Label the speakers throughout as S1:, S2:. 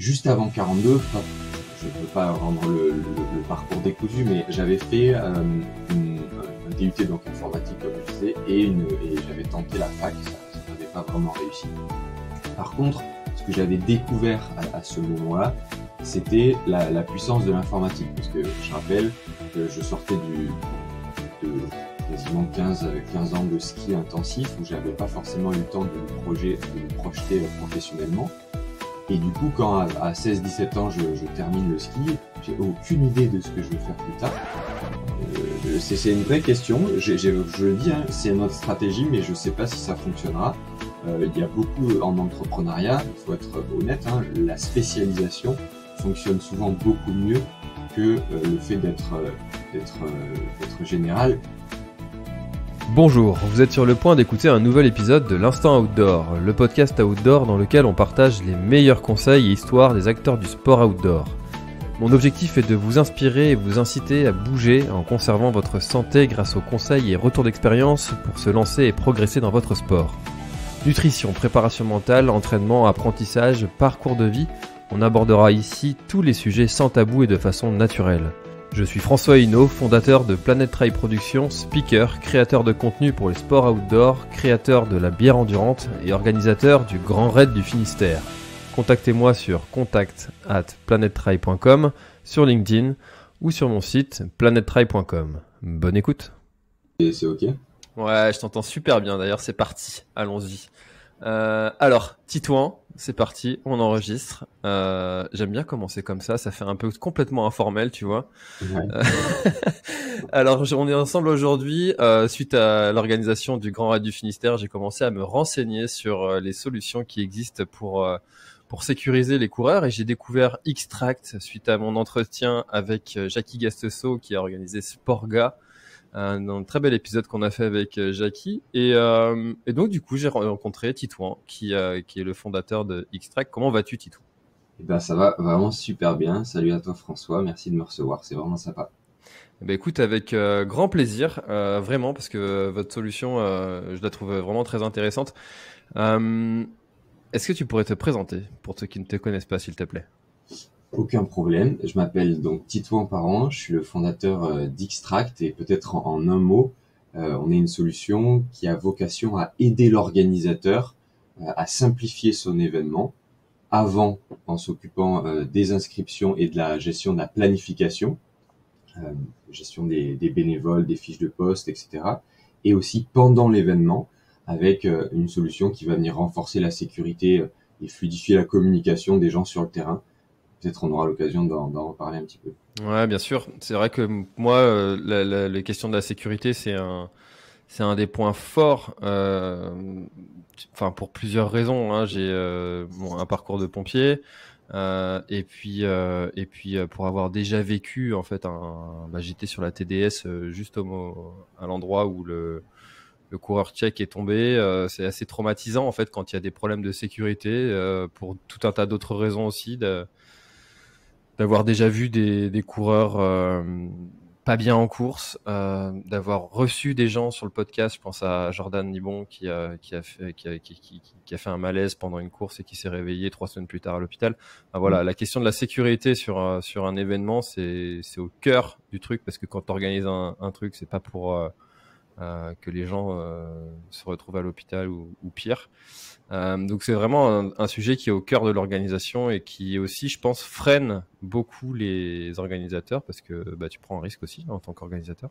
S1: juste avant 42, je ne peux pas rendre le parcours décousu, mais j'avais fait un DUT donc informatique comme je disais, et j'avais tenté la fac, ça n'avait pas vraiment réussi. Par contre, ce que j'avais découvert à ce moment-là, c'était la puissance de l'informatique, parce que je rappelle que je sortais de quasiment 15 ans de ski intensif, où j'avais pas forcément eu le temps de me projeter professionnellement. Et du coup, quand à 16-17 ans, je termine le ski, j'ai aucune idée de ce que je vais faire plus tard. C'est une vraie question. Je le dis, hein, c'est notre stratégie, mais je sais pas si ça fonctionnera. Il y a beaucoup en entrepreneuriat, il faut être honnête, hein, la spécialisation fonctionne souvent beaucoup mieux que le fait d'être général.
S2: Bonjour, vous êtes sur le point d'écouter un nouvel épisode de l'Instant Outdoor, le podcast outdoor dans lequel on partage les meilleurs conseils et histoires des acteurs du sport outdoor. Mon objectif est de vous inspirer et vous inciter à bouger en conservant votre santé grâce aux conseils et retours d'expérience pour se lancer et progresser dans votre sport. Nutrition, préparation mentale, entraînement, apprentissage, parcours de vie, on abordera ici tous les sujets sans tabou et de façon naturelle. Je suis François Hinault, fondateur de Planet Trail Productions, speaker, créateur de contenu pour les sports outdoor, créateur de la bière endurante et organisateur du Grand Raid du Finistère. Contactez-moi sur contact@planettrail.com, sur LinkedIn ou sur mon site planettrail.com. Bonne écoute.
S1: Et c'est ok ?
S2: Ouais, je t'entends super bien d'ailleurs, c'est parti, allons-y. Alors, Titouan, c'est parti, on enregistre. J'aime bien commencer comme ça fait un peu complètement informel, tu vois.
S1: Ouais.
S2: Alors, on est ensemble aujourd'hui. Suite à l'organisation du Grand Raid du Finistère, j'ai commencé à me renseigner sur les solutions qui existent pour sécuriser les coureurs, et j'ai découvert Xtract suite à mon entretien avec Jackie Gastesso qui a organisé Sportga. Un très bel épisode qu'on a fait avec Jackie, et donc du coup j'ai rencontré Titouan qui est le fondateur de Xtract. Comment vas-tu, Titouan ?
S1: Eh ben, ça va vraiment super bien. Salut à toi François, merci de me recevoir, c'est vraiment sympa.
S2: Ben écoute, avec grand plaisir, vraiment, parce que votre solution, je la trouve vraiment très intéressante. Est-ce que tu pourrais te présenter pour ceux qui ne te connaissent pas, s'il te plaît ?
S1: Aucun problème. Je m'appelle donc Titouan Parent, je suis le fondateur d'Xtract, et peut-être en un mot, on est une solution qui a vocation à aider l'organisateur à simplifier son événement, avant en s'occupant des inscriptions et de la gestion de la planification, gestion des bénévoles, des fiches de poste, etc. Et aussi pendant l'événement, avec une solution qui va venir renforcer la sécurité et fluidifier la communication des gens sur le terrain. Peut-être on aura l'occasion d'en reparler un petit peu.
S2: Ouais, bien sûr. C'est vrai que moi, les questions de la sécurité, c'est un des points forts. Enfin, pour plusieurs raisons. Hein. J'ai un parcours de pompier, et puis pour avoir déjà vécu en fait j'étais sur la TDS juste à l'endroit où le coureur tchèque est tombé. C'est assez traumatisant en fait quand il y a des problèmes de sécurité, pour tout un tas d'autres raisons aussi. D'avoir déjà vu des coureurs pas bien en course, d'avoir reçu des gens sur le podcast. Je pense à Jordan Libon qui a fait un malaise pendant une course et qui s'est réveillé 3 semaines plus tard à l'hôpital. Voilà, la question de la sécurité sur un événement, c'est au cœur du truc, parce que quand tu organises un truc, c'est pas pour que les gens se retrouvent à l'hôpital ou pire. Donc c'est vraiment un sujet qui est au cœur de l'organisation et qui aussi, je pense, freine beaucoup les organisateurs, parce que tu prends un risque aussi en tant qu'organisateur.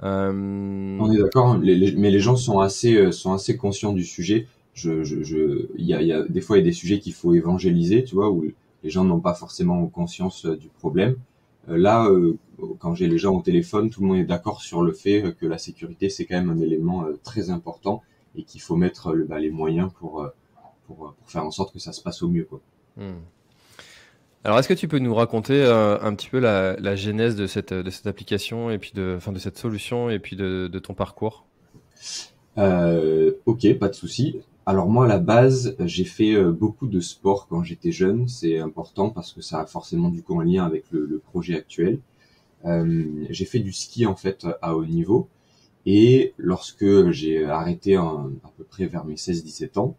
S1: On est d'accord, mais les gens sont assez conscients du sujet. Il y a des fois il y a des sujets qu'il faut évangéliser, tu vois, où les gens n'ont pas forcément conscience du problème. Là, quand j'ai les gens au téléphone, tout le monde est d'accord sur le fait que la sécurité, c'est quand même un élément très important, et qu'il faut mettre les moyens pour faire en sorte que ça se passe au mieux, quoi.
S2: Alors, est-ce que tu peux nous raconter un petit peu la genèse de cette application, et puis de cette solution, et puis de ton parcours ?
S1: Ok, pas de souci. Alors moi, à la base, j'ai fait beaucoup de sport quand j'étais jeune. C'est important parce que ça a forcément du coup un lien avec le projet actuel. J'ai fait du ski en fait à haut niveau, et lorsque j'ai arrêté à peu près vers mes 16-17 ans,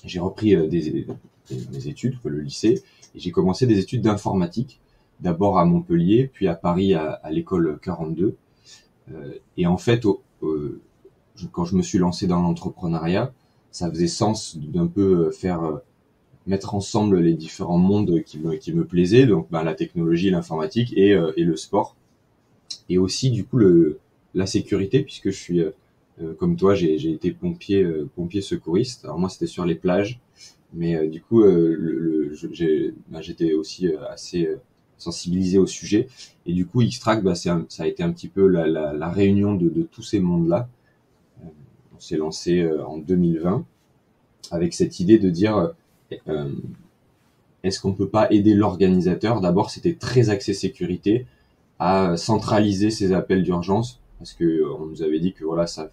S1: j'ai repris mes études, le lycée, Et j'ai commencé des études d'informatique, d'abord à Montpellier, puis à Paris à l'école 42. Et en fait, quand je me suis lancé dans l'entrepreneuriat, ça faisait sens d'un peu mettre ensemble les différents mondes qui me plaisaient, donc la technologie, l'informatique et le sport. Et aussi du coup la sécurité, puisque je suis comme toi, j'ai été pompier secouriste. Alors moi c'était sur les plages, mais du coup j'étais aussi assez sensibilisé au sujet. Et du coup Xtract, ça a été un petit peu la réunion de tous ces mondes-là. On s'est lancé en 2020 avec cette idée de dire est-ce qu'on peut pas aider l'organisateur? D'abord, c'était très axé sécurité, à centraliser ces appels d'urgence, parce que on nous avait dit que voilà, ça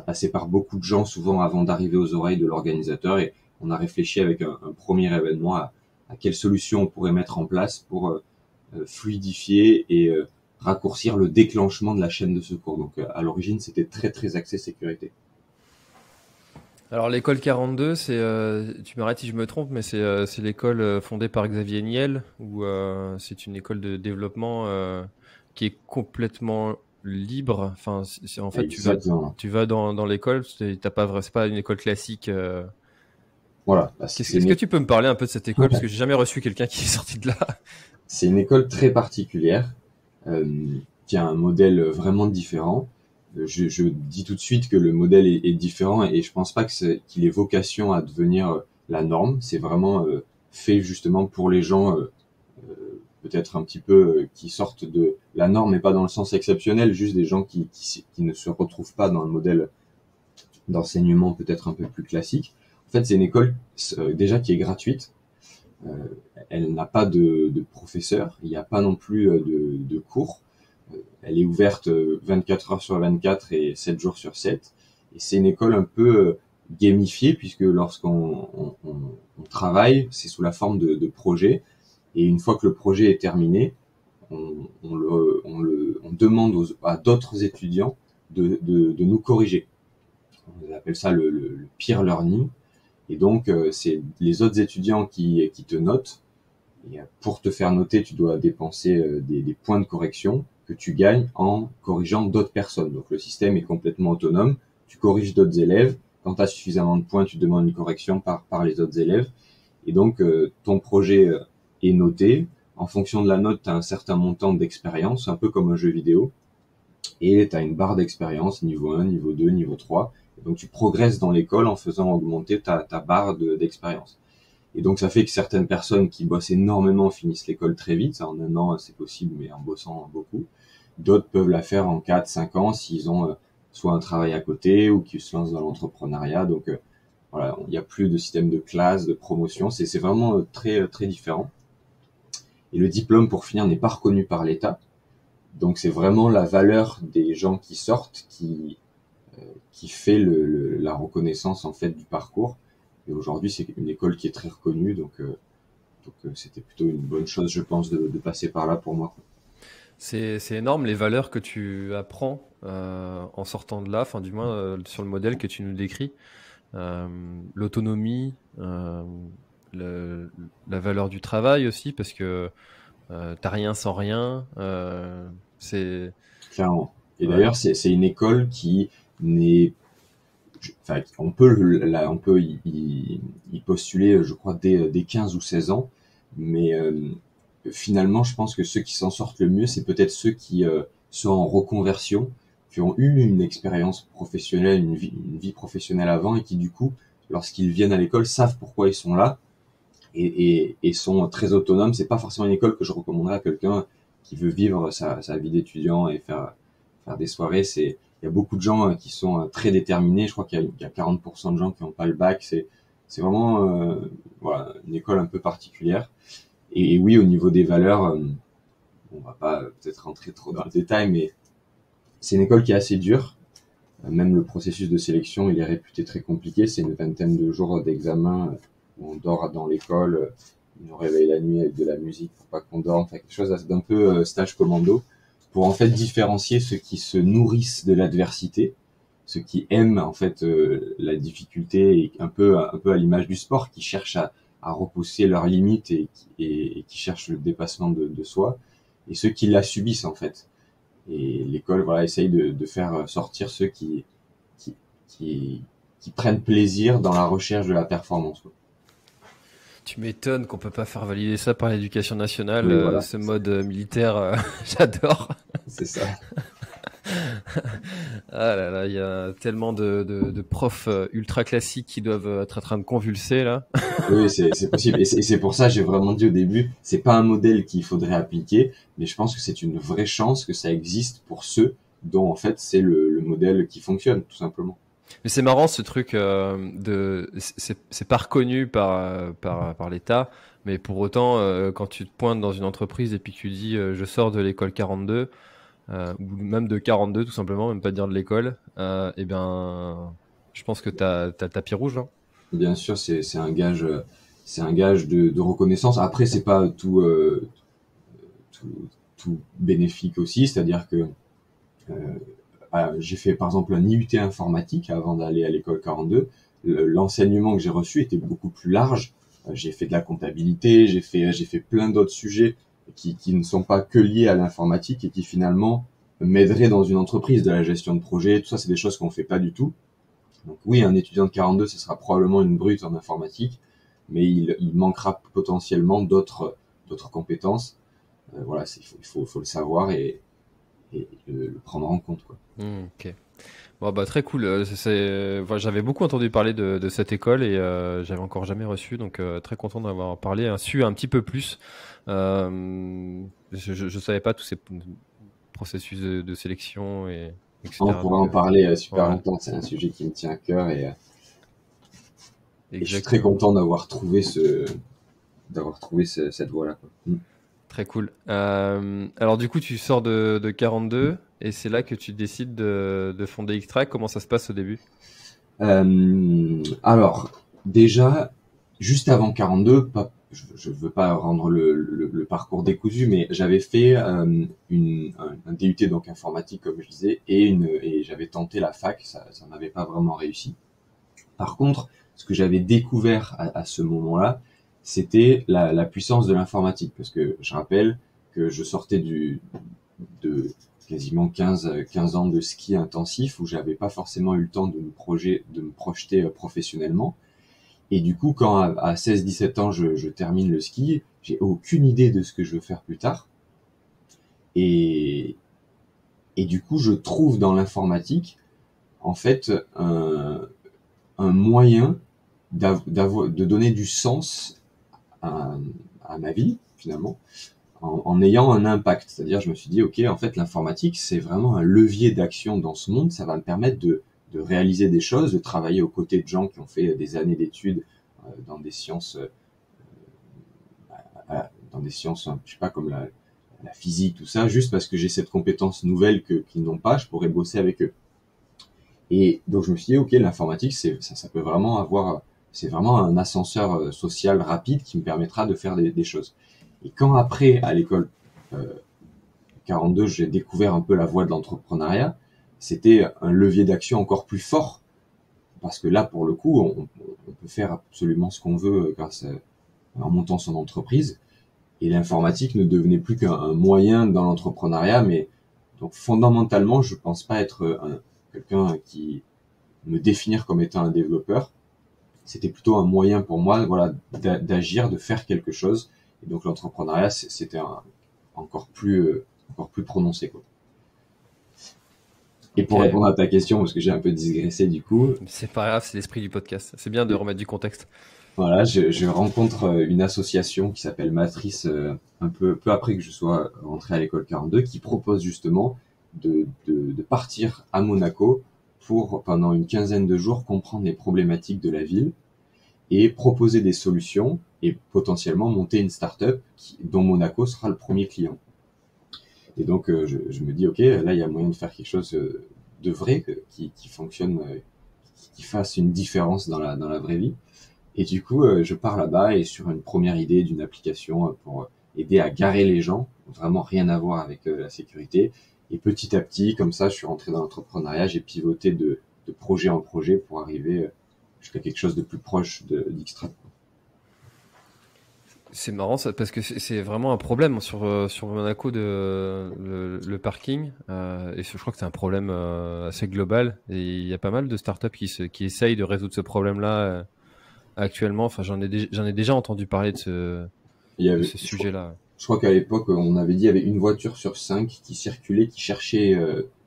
S1: passait par beaucoup de gens souvent avant d'arriver aux oreilles de l'organisateur, et on a réfléchi avec un premier événement à quelle solution on pourrait mettre en place pour fluidifier et raccourcir le déclenchement de la chaîne de secours. Donc à l'origine, c'était très très axé sécurité.
S2: Alors l'école 42, tu m'arrêtes si je me trompe, mais c'est l'école fondée par Xavier Niel, ou c'est une école de développement qui est complètement libre. Enfin, en fait, tu vas dans l'école, c'est pas une école classique.
S1: Voilà.
S2: Est-ce que tu peux me parler un peu de cette école, parce que j'ai jamais reçu quelqu'un qui est sorti de là.
S1: C'est une école très particulière, qui a un modèle vraiment différent. Je dis tout de suite que le modèle est différent, et je pense pas qu'il ait vocation à devenir la norme. C'est vraiment fait justement pour les gens peut-être un petit peu qui sortent de la norme, mais pas dans le sens exceptionnel, juste des gens qui ne se retrouvent pas dans le modèle d'enseignement peut-être un peu plus classique. En fait, c'est une école déjà qui est gratuite. Elle n'a pas de professeur, il n'y a pas non plus de cours. Elle est ouverte 24 heures sur 24 et 7 jours sur 7. Et c'est une école un peu gamifiée, puisque lorsqu'on travaille, c'est sous la forme de projet. Et une fois que le projet est terminé, on demande à d'autres étudiants de nous corriger. On appelle ça le peer learning. Et donc, c'est les autres étudiants qui te notent. Et pour te faire noter, tu dois dépenser des points de correction que tu gagnes en corrigeant d'autres personnes. Donc le système est complètement autonome. Tu corriges d'autres élèves. Quand tu as suffisamment de points, tu demandes une correction par les autres élèves. Et donc, ton projet est noté. En fonction de la note, tu as un certain montant d'expérience, un peu comme un jeu vidéo. Et tu as une barre d'expérience, niveau 1, niveau 2, niveau 3. Et donc, tu progresses dans l'école en faisant augmenter ta barre d'expérience. Et donc, ça fait que certaines personnes qui bossent énormément finissent l'école très vite. En un an, c'est possible, mais en bossant beaucoup. D'autres peuvent la faire en 4-5 ans s'ils ont soit un travail à côté ou qu'ils se lancent dans l'entrepreneuriat. Donc, voilà, il n'y a plus de système de classe, de promotion. C'est vraiment très, très différent. Et le diplôme, pour finir, n'est pas reconnu par l'État. Donc, c'est vraiment la valeur des gens qui sortent qui fait la reconnaissance, en fait, du parcours. Et aujourd'hui, c'est une école qui est très reconnue, donc c'était plutôt une bonne chose, je pense, de passer par là pour moi.
S2: C'est énorme les valeurs que tu apprends en sortant de là, enfin du moins sur le modèle que tu nous décris. L'autonomie, la valeur du travail aussi, parce que t'as rien sans rien. C'est
S1: clairement. Et d'ailleurs, c'est une école qui n'est Enfin, on peut y postuler, je crois, dès 15 ou 16 ans, mais finalement, je pense que ceux qui s'en sortent le mieux, c'est peut-être ceux qui sont en reconversion, qui ont eu une expérience professionnelle, une vie professionnelle avant, et qui du coup, lorsqu'ils viennent à l'école, savent pourquoi ils sont là et sont très autonomes. C'est pas forcément une école que je recommanderais à quelqu'un qui veut vivre sa vie d'étudiant et faire des soirées. Il y a beaucoup de gens qui sont très déterminés. Je crois qu'il y a 40% de gens qui n'ont pas le bac. C'est vraiment voilà, une école un peu particulière. Et oui, au niveau des valeurs, on va pas peut-être rentrer trop dans le détail, mais c'est une école qui est assez dure. Même le processus de sélection, il est réputé très compliqué. C'est une vingtaine de jours d'examen où on dort dans l'école. On nous réveille la nuit avec de la musique pour pas qu'on dorme. Enfin, quelque chose d'un peu stage commando, pour en fait différencier ceux qui se nourrissent de l'adversité, ceux qui aiment en fait la difficulté, et un peu à l'image du sport, qui cherchent à repousser leurs limites et qui cherchent le dépassement de soi, et ceux qui la subissent en fait. Et l'école, voilà, essaye de faire sortir ceux qui, qui, qui prennent plaisir dans la recherche de la performance, quoi.
S2: Tu m'étonnes qu'on peut pas faire valider ça par l'éducation nationale,
S1: Oui, voilà,
S2: ce mode militaire, j'adore.
S1: c'est ça.
S2: Ah là là, il y a tellement de profs ultra classiques qui doivent être en train de convulser là.
S1: Oui, c'est possible. Et c'est pour ça, j'ai vraiment dit au début, c'est pas un modèle qu'il faudrait appliquer, mais je pense que c'est une vraie chance que ça existe pour ceux dont, en fait, c'est le modèle qui fonctionne, tout simplement.
S2: Mais c'est marrant ce truc c'est pas reconnu par l'État, mais pour autant, quand tu te pointes dans une entreprise et puis que tu dis je sors de l'école 42, ou même de 42 tout simplement, même pas dire de l'école, et bien, je pense que t'as tapis rouge, hein.
S1: Bien sûr, c'est un gage de reconnaissance. Après, c'est pas tout, tout bénéfique aussi, c'est-à-dire que j'ai fait par exemple un IUT informatique avant d'aller à l'école 42. L'enseignement que j'ai reçu était beaucoup plus large. J'ai fait de la comptabilité, j'ai fait plein d'autres sujets qui ne sont pas que liés à l'informatique et qui finalement m'aideraient dans une entreprise, de la gestion de projet. Tout ça, c'est des choses qu'on fait pas du tout. Donc oui, un étudiant de 42, ce sera probablement une brute en informatique, mais il manquera potentiellement d'autres compétences. Voilà, faut le savoir et le prendre en compte, quoi.
S2: Ok. Bon bah très cool. Voilà, j'avais beaucoup entendu parler de cette école et j'avais encore jamais reçu, donc très content d'avoir parlé, su un petit peu plus. Je savais pas tous ces processus de sélection et
S1: On
S2: etc.
S1: pourrait
S2: Donc
S1: en parler super
S2: ouais,
S1: longtemps, c'est un sujet qui me tient à cœur et je suis très
S2: exactement.
S1: content d'avoir trouvé cette voie-là, quoi.
S2: Très cool. Alors du coup, tu sors de 42 et c'est là que tu décides de fonder Xtrack. Comment ça se passe au début?
S1: Alors, déjà, juste avant 42, je veux pas rendre le parcours décousu, mais j'avais fait un DUT donc informatique comme je disais et j'avais tenté la fac, ça n'avait pas vraiment réussi. Par contre, ce que j'avais découvert à ce moment-là, c'était la puissance de l'informatique, parce que je rappelle que je sortais de quasiment 15 ans de ski intensif où j'avais pas forcément eu le temps de me projeter professionnellement. Et du coup, quand à 16-17 ans, je termine le ski, j'ai aucune idée de ce que je veux faire plus tard. Et, et du coup, je trouve dans l'informatique, en fait, un moyen de donner du sens à, à ma vie, finalement, en ayant un impact. C'est-à-dire, je me suis dit, ok, en fait, l'informatique, c'est vraiment un levier d'action dans ce monde. Ça va me permettre de réaliser des choses, de travailler aux côtés de gens qui ont fait des années d'études dans des sciences, je sais pas, comme la physique, tout ça, juste parce que j'ai cette compétence nouvelle qu'ils n'ont pas, je pourrais bosser avec eux. Et donc, je me suis dit, ok, l'informatique, ça peut vraiment c'est vraiment un ascenseur social rapide qui me permettra de faire des choses. Et quand après, à l'école 42, j'ai découvert un peu la voie de l'entrepreneuriat, c'était un levier d'action encore plus fort. Parce que là, pour le coup, on peut faire absolument ce qu'on veut en montant son entreprise. Et l'informatique ne devenait plus qu'un moyen dans l'entrepreneuriat. Mais donc fondamentalement, je pense pas être quelqu'un qui me définir comme étant un développeur. C'était plutôt un moyen pour moi, voilà, d'agir, de faire quelque chose. Et donc l'entrepreneuriat, c'était encore plus prononcé, quoi. Et pour
S2: Ok.
S1: répondre à ta question, parce que j'ai un peu digressé du coup,
S2: C'est pas grave, c'est l'esprit du podcast. C'est bien de remettre du contexte.
S1: voilà, je rencontre une association qui s'appelle Matrice peu après que je sois rentré à l'école 42, qui propose justement de partir à Monaco pour, pendant une quinzaine de jours, comprendre les problématiques de la ville et proposer des solutions et potentiellement monter une start-up dont Monaco sera le premier client. Et donc, je me dis, ok, là, il y a moyen de faire quelque chose de vrai, qui fonctionne, qui fasse une différence dans la vraie vie. Et du coup, je pars là-bas et sur une première idée d'une application pour aider à garer les gens, vraiment rien à voir avec la sécurité. Et petit à petit, comme ça, je suis rentré dans l'entrepreneuriat, j'ai pivoté de projet en projet pour arriver jusqu'à quelque chose de plus proche d'Xtract.
S2: C'est marrant ça, parce que c'est vraiment un problème sur Monaco le parking. Et je crois que c'est un problème assez global. Et il y a pas mal de startups qui essayent de résoudre ce problème-là actuellement. Enfin, j'en ai déjà entendu parler
S1: Il y
S2: de
S1: avait,
S2: ce sujet-là.
S1: je crois qu'à l'époque, on avait dit il y avait une voiture sur 5 qui circulait, qui cherchait,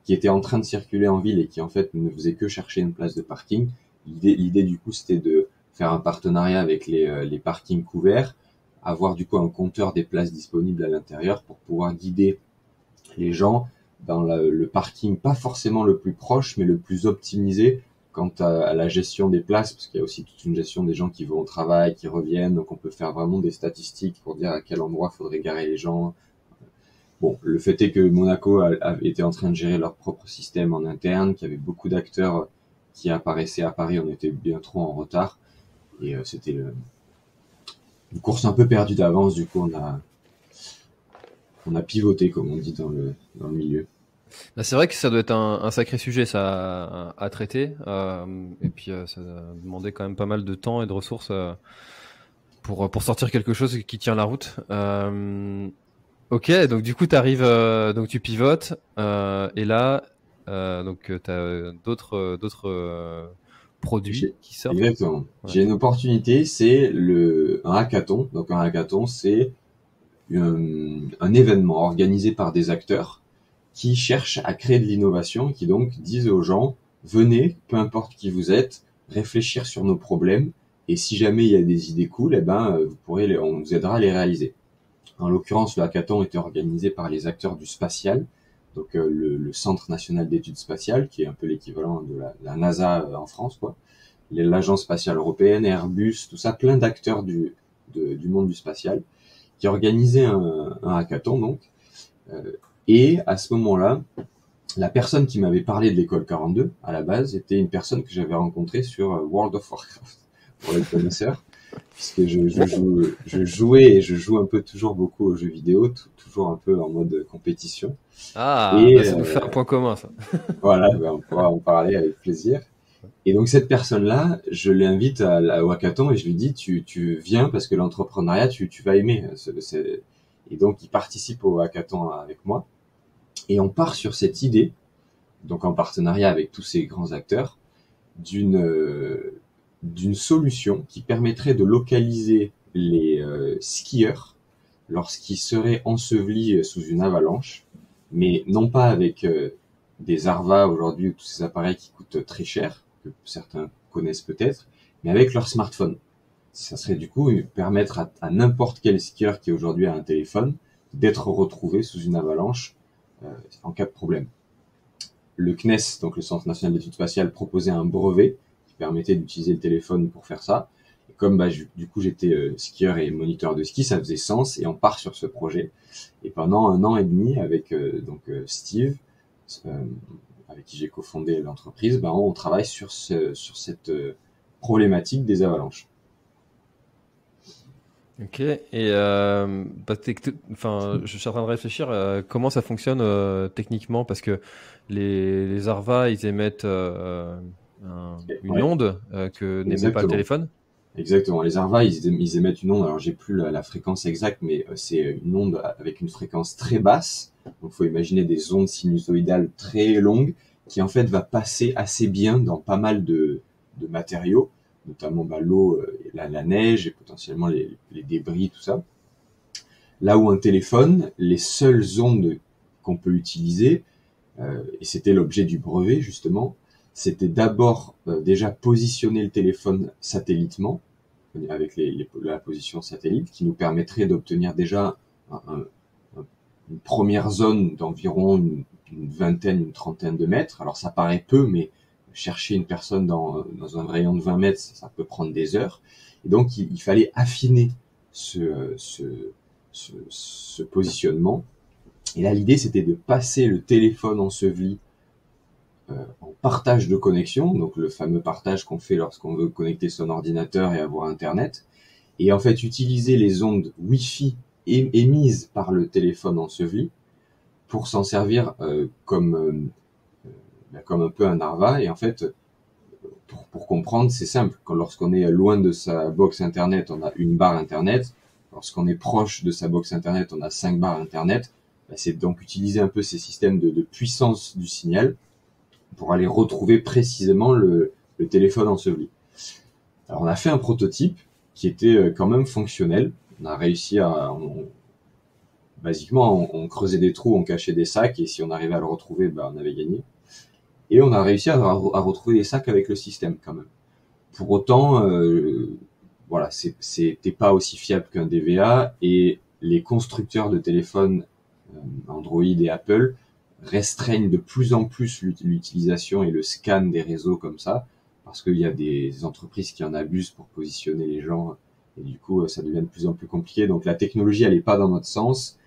S1: qui était en train de circuler en ville et qui en fait ne faisait que chercher une place de parking. L'idée du coup, c'était de faire un partenariat avec les parkings couverts, avoir du coup un compteur des places disponibles à l'intérieur pour pouvoir guider les gens dans le parking, pas forcément le plus proche, mais le plus optimisé quant à la gestion des places, parce qu'il y a aussi toute une gestion des gens qui vont au travail, qui reviennent, donc on peut faire vraiment des statistiques pour dire à quel endroit faudrait garer les gens. Bon, le fait est que Monaco était en train de gérer leur propre système en interne, qu'il y avait beaucoup d'acteurs qui apparaissaient à Paris, on était bien trop en retard, et c'était une course un peu perdue d'avance, du coup on a pivoté, comme on dit dans le milieu.
S2: Bah, c'est vrai que ça doit être un sacré sujet ça à traiter. Et puis ça demandait quand même pas mal de temps et de ressources pour sortir quelque chose qui tient la route. Ok, donc du coup t'arrives, donc tu pivotes et là donc t'as d'autres produits qui sortent.
S1: Exactement.
S2: Ouais.
S1: J'ai une opportunité, c'est un hackathon. Donc un hackathon, c'est un événement organisé par des acteurs qui cherchent à créer de l'innovation et qui donc disent aux gens, venez, peu importe qui vous êtes, réfléchir sur nos problèmes et si jamais il y a des idées cool, eh ben, on vous aidera à les réaliser. En l'occurrence, le hackathon était organisé par les acteurs du spatial, donc le Centre national d'études spatiales, qui est un peu l'équivalent de la NASA en France, quoi. L'Agence spatiale européenne, Airbus, tout ça, plein d'acteurs du monde du spatial, qui organisaient un hackathon, donc. Et à ce moment-là, la personne qui m'avait parlé de l'école 42, à la base, était une personne que j'avais rencontrée sur World of Warcraft, pour les connaisseurs, puisque je jouais et je joue un peu toujours beaucoup aux jeux vidéo, toujours un peu en mode compétition.
S2: Ah,
S1: Et
S2: bah ça nous fait un point commun ça.
S1: voilà, ben, on pourra en parler avec plaisir. Et donc cette personne-là, je l'invite au hackathon et je lui dis tu viens parce que l'entrepreneuriat tu vas aimer. Et donc il participe au hackathon avec moi et on part sur cette idée, donc en partenariat avec tous ces grands acteurs, d'une solution qui permettrait de localiser les skieurs lorsqu'ils seraient ensevelis sous une avalanche, mais non pas avec des Arva aujourd'hui ou tous ces appareils qui coûtent très cher, que certains connaissent peut-être, mais avec leur smartphone. Ça serait du coup permettre à n'importe quel skieur qui aujourd'hui a un téléphone d'être retrouvé sous une avalanche en cas de problème. Le CNES, donc le Centre national d'études spatiales, proposait un brevet qui permettait d'utiliser le téléphone pour faire ça. Et comme du coup j'étais skieur et moniteur de ski, ça faisait sens et on part sur ce projet. Et pendant 1 an et demi avec Steve, avec qui j'ai cofondé l'entreprise, on travaille sur cette problématique des avalanches.
S2: Ok. Et bah, enfin, je suis en train de réfléchir comment ça fonctionne techniquement parce que les Arva ils émettent une
S1: Ouais,
S2: onde que n'émet pas le
S1: exactement.
S2: téléphone.
S1: Exactement. Les Arva, ils émettent une onde. Alors, j'ai plus la fréquence exacte, mais c'est une onde avec une fréquence très basse. Donc, faut imaginer des ondes sinusoïdales très longues qui, en fait, va passer assez bien dans pas mal de matériaux, notamment l'eau, la neige et potentiellement les débris, tout ça. Là où un téléphone, les seules ondes qu'on peut utiliser, et c'était l'objet du brevet, justement, c'était d'abord déjà positionner le téléphone satellitement, avec la position satellite, qui nous permettrait d'obtenir déjà un, une première zone d'environ une vingtaine, une trentaine de mètres. Alors ça paraît peu, mais chercher une personne dans un rayon de 20 mètres, ça peut prendre des heures. Et donc il fallait affiner ce positionnement. Et là l'idée c'était de passer le téléphone enseveli en partage de connexion, donc le fameux partage qu'on fait lorsqu'on veut connecter son ordinateur et avoir Internet, et en fait utiliser les ondes Wi-Fi émises par le téléphone enseveli pour s'en servir comme un peu un Arva. Et en fait, pour comprendre, c'est simple. Lorsqu'on est loin de sa box Internet, on a une barre Internet. lorsqu'on est proche de sa box internet, on a 5 barres internet. C'est donc utiliser un peu ces systèmes de puissance du signal pour aller retrouver précisément le téléphone enseveli. Alors on a fait un prototype qui était quand même fonctionnel. On a réussi basiquement, on creusait des trous, on cachait des sacs, et si on arrivait à le retrouver, on avait gagné. Et on a réussi à retrouver des sacs avec le système quand même. Pour autant, voilà, c'était pas aussi fiable qu'un DVA, et les constructeurs de téléphones Android et Apple restreignent de plus en plus l'utilisation et le scan des réseaux comme ça, parce qu'il y a des entreprises qui en abusent pour positionner les gens, et du coup ça devient de plus en plus compliqué. Donc la technologie elle est pas dans notre sens,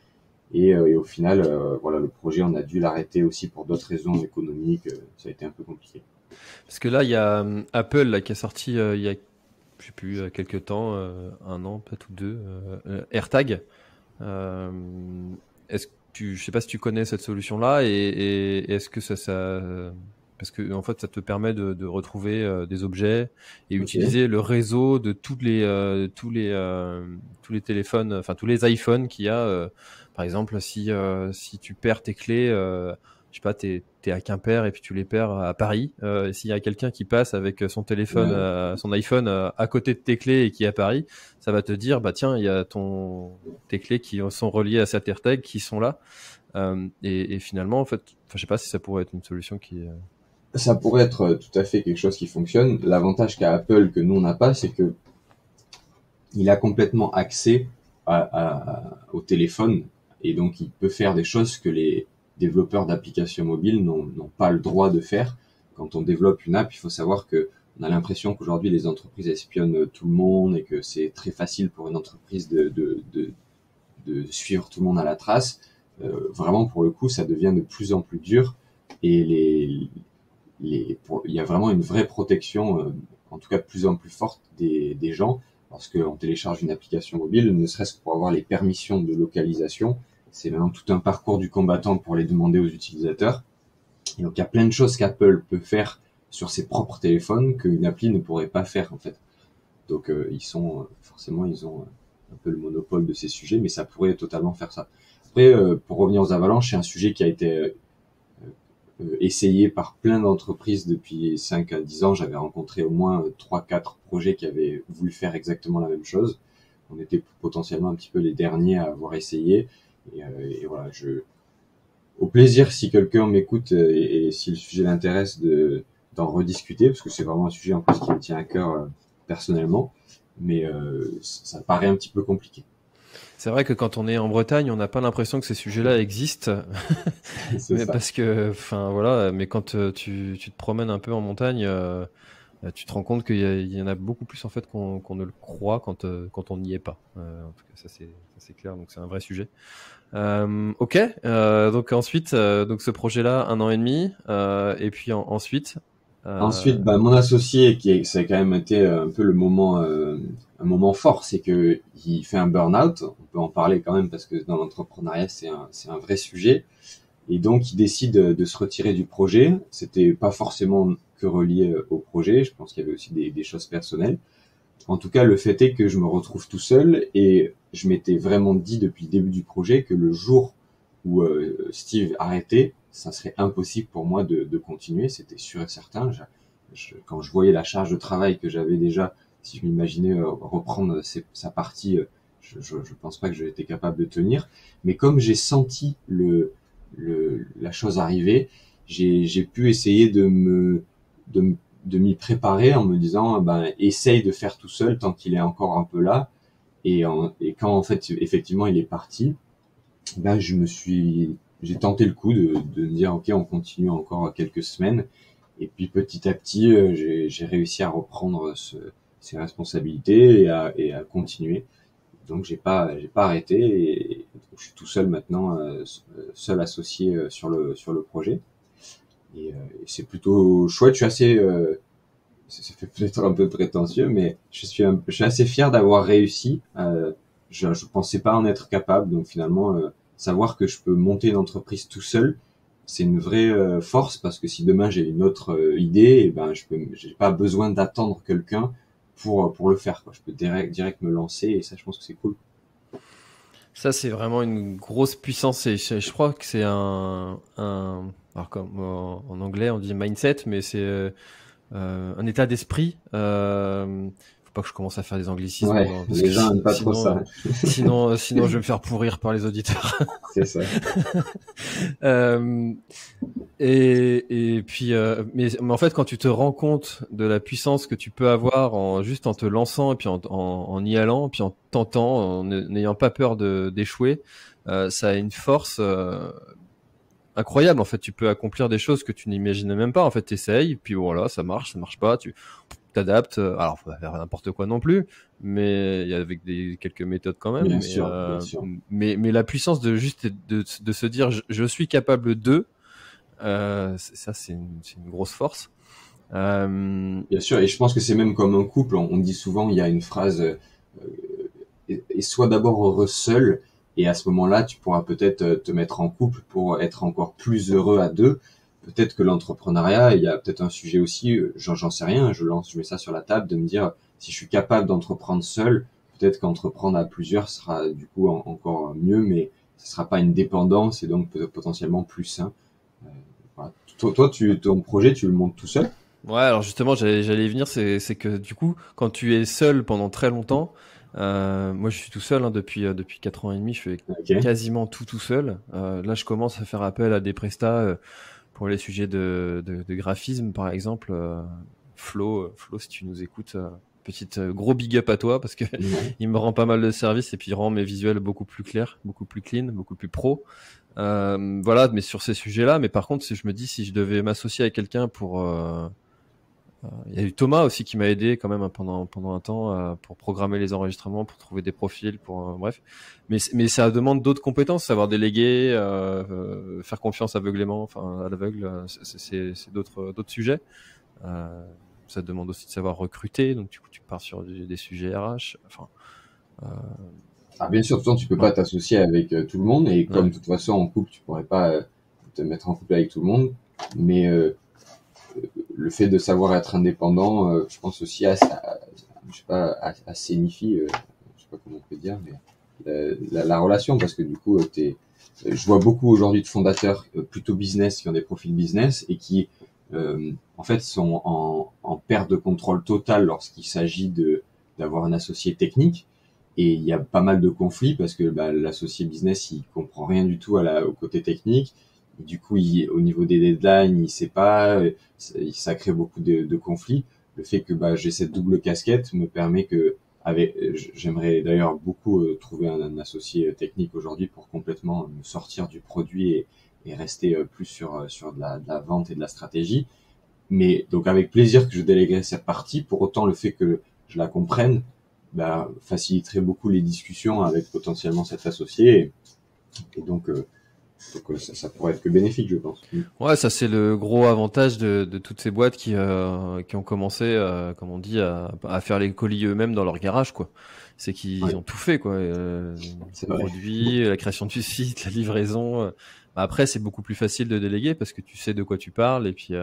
S1: et au final voilà, le projet on a dû l'arrêter aussi pour d'autres raisons économiques. Ça a été un peu compliqué.
S2: Parce que là il y a Apple là, qui a sorti il y a je sais plus quelques temps, un an peut-être ou deux, AirTag. Je sais pas si tu connais cette solution-là, et est-ce que ça parce que en fait ça te permet de retrouver des objets et utiliser le réseau de tous les téléphones, enfin tous les iPhones qu'il y a. Par exemple, si tu perds tes clés, je sais pas, t'es à Quimper et puis tu les perds à Paris. S'il y a quelqu'un qui passe avec son téléphone, son iPhone à côté de tes clés et qui est à Paris, ça va te dire, tiens, il y a tes clés qui sont reliées à cet AirTag qui sont là. Et finalement, en fait, je sais pas si ça pourrait être une solution qui.
S1: Ça pourrait être tout à fait quelque chose qui fonctionne. L'avantage qu'a Apple que nous on n'a pas, c'est que il a complètement accès au téléphone, et donc il peut faire des choses que les développeurs d'applications mobiles n'ont pas le droit de faire. Quand on développe une app, il faut savoir que on a l'impression qu'aujourd'hui les entreprises espionnent tout le monde, et que c'est très facile pour une entreprise de suivre tout le monde à la trace. Vraiment, pour le coup, ça devient de plus en plus dur, et il y a vraiment une vraie protection, en tout cas de plus en plus forte des gens, lorsqu'on télécharge une application mobile, ne serait-ce que pour avoir les permissions de localisation. C'est vraiment tout un parcours du combattant pour les demander aux utilisateurs. Et donc il y a plein de choses qu'Apple peut faire sur ses propres téléphones qu'une appli ne pourrait pas faire en fait. Donc forcément ils ont un peu le monopole de ces sujets, mais ça pourrait totalement faire ça. Après, pour revenir aux avalanches, c'est un sujet qui a été essayé par plein d'entreprises depuis 5 à 10 ans. J'avais rencontré au moins 3-4 projets qui avaient voulu faire exactement la même chose. On était potentiellement un petit peu les derniers à avoir essayé. Et voilà, au plaisir, si quelqu'un m'écoute et si le sujet l'intéresse, d'en rediscuter, parce que c'est vraiment un sujet en plus qui me tient à cœur personnellement, mais ça paraît un petit peu compliqué.
S2: C'est vrai que quand on est en Bretagne, on n'a pas l'impression que ces sujets-là existent. Mais parce que, enfin voilà, mais quand tu te promènes un peu en montagne, tu te rends compte qu'il y en a beaucoup plus en fait qu'on ne le croit quand on n'y est pas. En tout cas, ça c'est clair. Donc c'est un vrai sujet. Ok. Donc ensuite, donc ce projet-là, 1 an et demi, et puis ensuite.
S1: Ensuite, mon associé, ça a quand même été un peu un moment fort, c'est que il fait un burn-out. On peut en parler quand même parce que dans l'entrepreneuriat, c'est un vrai sujet. Et donc, il décide de se retirer du projet. C'était pas forcément que relié au projet. Je pense qu'il y avait aussi des choses personnelles. En tout cas, le fait est que je me retrouve tout seul, et je m'étais vraiment dit depuis le début du projet que le jour où Steve arrêtait, ça serait impossible pour moi de continuer. C'était sûr et certain. Quand je voyais la charge de travail que j'avais déjà, si je m'imaginais reprendre sa partie, je pense pas que j'étais capable de tenir. Mais comme j'ai senti la chose arriver, j'ai pu essayer de m'y préparer en me disant essaye de faire tout seul tant qu'il est encore un peu là, et quand en fait effectivement il est parti, j'ai tenté le coup de me dire ok, on continue encore quelques semaines, et puis petit à petit j'ai réussi à reprendre ces responsabilités et à continuer. Donc j'ai pas arrêté, et je suis tout seul maintenant, seul associé sur le projet, et c'est plutôt chouette. Je suis assez ça fait peut-être un peu prétentieux, mais je suis assez fier d'avoir réussi. Je pensais pas en être capable, donc finalement savoir que je peux monter une entreprise tout seul, c'est une vraie force, parce que si demain j'ai une autre idée, j'ai pas besoin d'attendre quelqu'un pour le faire, quoi. Je peux direct me lancer, et ça je pense que c'est cool.
S2: Ça, c'est vraiment une grosse puissance. Et je crois que c'est alors comme en anglais on dit mindset, mais c'est un état d'esprit. Faut pas que je commence à faire des anglicismes,
S1: Ouais,
S2: parce
S1: les
S2: que
S1: gens aiment pas trop ça.
S2: sinon je vais me faire pourrir par les auditeurs.
S1: C'est ça.
S2: Euh, et puis, mais en fait, quand tu te rends compte de la puissance que tu peux avoir juste en te lançant et puis en y allant, puis en tentant, en n'ayant pas peur d'échouer, ça a une force incroyable. En fait, tu peux accomplir des choses que tu n'imaginais même pas. En fait, t'essayes, puis voilà, ça marche pas, tu t'adaptes. Alors, faut pas faire n'importe quoi non plus, mais il y a avec quelques méthodes quand même.
S1: Bien sûr, bien sûr.
S2: Mais la puissance de juste de se dire, je suis capable de. Ça, c'est une grosse force.
S1: Bien sûr, et je pense que c'est même comme un couple. On dit souvent, il y a une phrase et sois d'abord heureux seul, et à ce moment-là, tu pourras peut-être te mettre en couple pour être encore plus heureux à deux. Peut-être que l'entrepreneuriat, il y a peut-être un sujet aussi, j'en sais rien, je mets ça sur la table, de me dire, si je suis capable d'entreprendre seul, peut-être qu'entreprendre à plusieurs sera du coup encore mieux, mais ce sera pas une dépendance et donc peut-être potentiellement plus sain. Voilà. Toi, ton projet, tu le montes tout seul?
S2: Ouais, alors justement, j'allais y venir, c'est que du coup, quand tu es seul pendant très longtemps, moi je suis tout seul, hein, depuis 4 ans et demi, je fais
S1: Ok.
S2: quasiment tout seul. Là, je commence à faire appel à des prestats pour les sujets de graphisme, par exemple. Flo, si tu nous écoutes, gros big up à toi parce que
S1: Ouais.
S2: il me rend pas mal de services et puis il rend mes visuels beaucoup plus clairs, beaucoup plus clean, beaucoup plus pro. Voilà, mais sur ces sujets-là. Mais par contre, si je me dis si je devais m'associer avec quelqu'un pour il y a eu Thomas aussi qui m'a aidé quand même, hein, pendant un temps, pour programmer les enregistrements, pour trouver des profils, bref. Mais ça demande d'autres compétences, savoir déléguer, faire confiance aveuglément, enfin à l'aveugle, c'est d'autres sujets. Euh, Ça demande aussi de savoir recruter, donc du coup tu pars sur des sujets RH. Enfin, euh,
S1: Ah, bien sûr, de toute façon, tu peux
S2: ouais,
S1: pas t'associer avec tout le monde, et comme
S2: ouais,
S1: de toute façon en couple, tu pourrais pas te mettre en couple avec tout le monde. Mais le fait de savoir être indépendant, je pense aussi je sais pas, assénifie, je sais pas comment on peut dire, mais la relation, parce que du coup, je vois beaucoup aujourd'hui de fondateurs plutôt business qui ont des profils business et qui en fait sont en perte de contrôle totale lorsqu'il s'agit de d'avoir un associé technique. Et il y a pas mal de conflits parce que l'associé business, il comprend rien du tout au côté technique. Et du coup, au niveau des deadlines, il sait pas, ça crée beaucoup de conflits. Le fait que j'ai cette double casquette me permet que j'aimerais d'ailleurs beaucoup trouver un associé technique aujourd'hui pour complètement me sortir du produit et rester plus sur de la vente et de la stratégie. Mais donc avec plaisir que je déléguerai cette partie. Pour autant, le fait que je la comprenne faciliterait beaucoup les discussions avec potentiellement cet associé. Et donc, ça pourrait être que bénéfique, je pense.
S2: ouais, ça c'est le gros avantage de toutes ces boîtes qui ont commencé, comme on dit, à faire les colis eux-mêmes dans leur garage, quoi. C'est qu'ils
S1: Ouais,
S2: ont tout fait, quoi.
S1: c'est
S2: Le
S1: vrai.
S2: produit, la création du site, la livraison. Après, c'est beaucoup plus facile de déléguer parce que tu sais de quoi tu parles et puis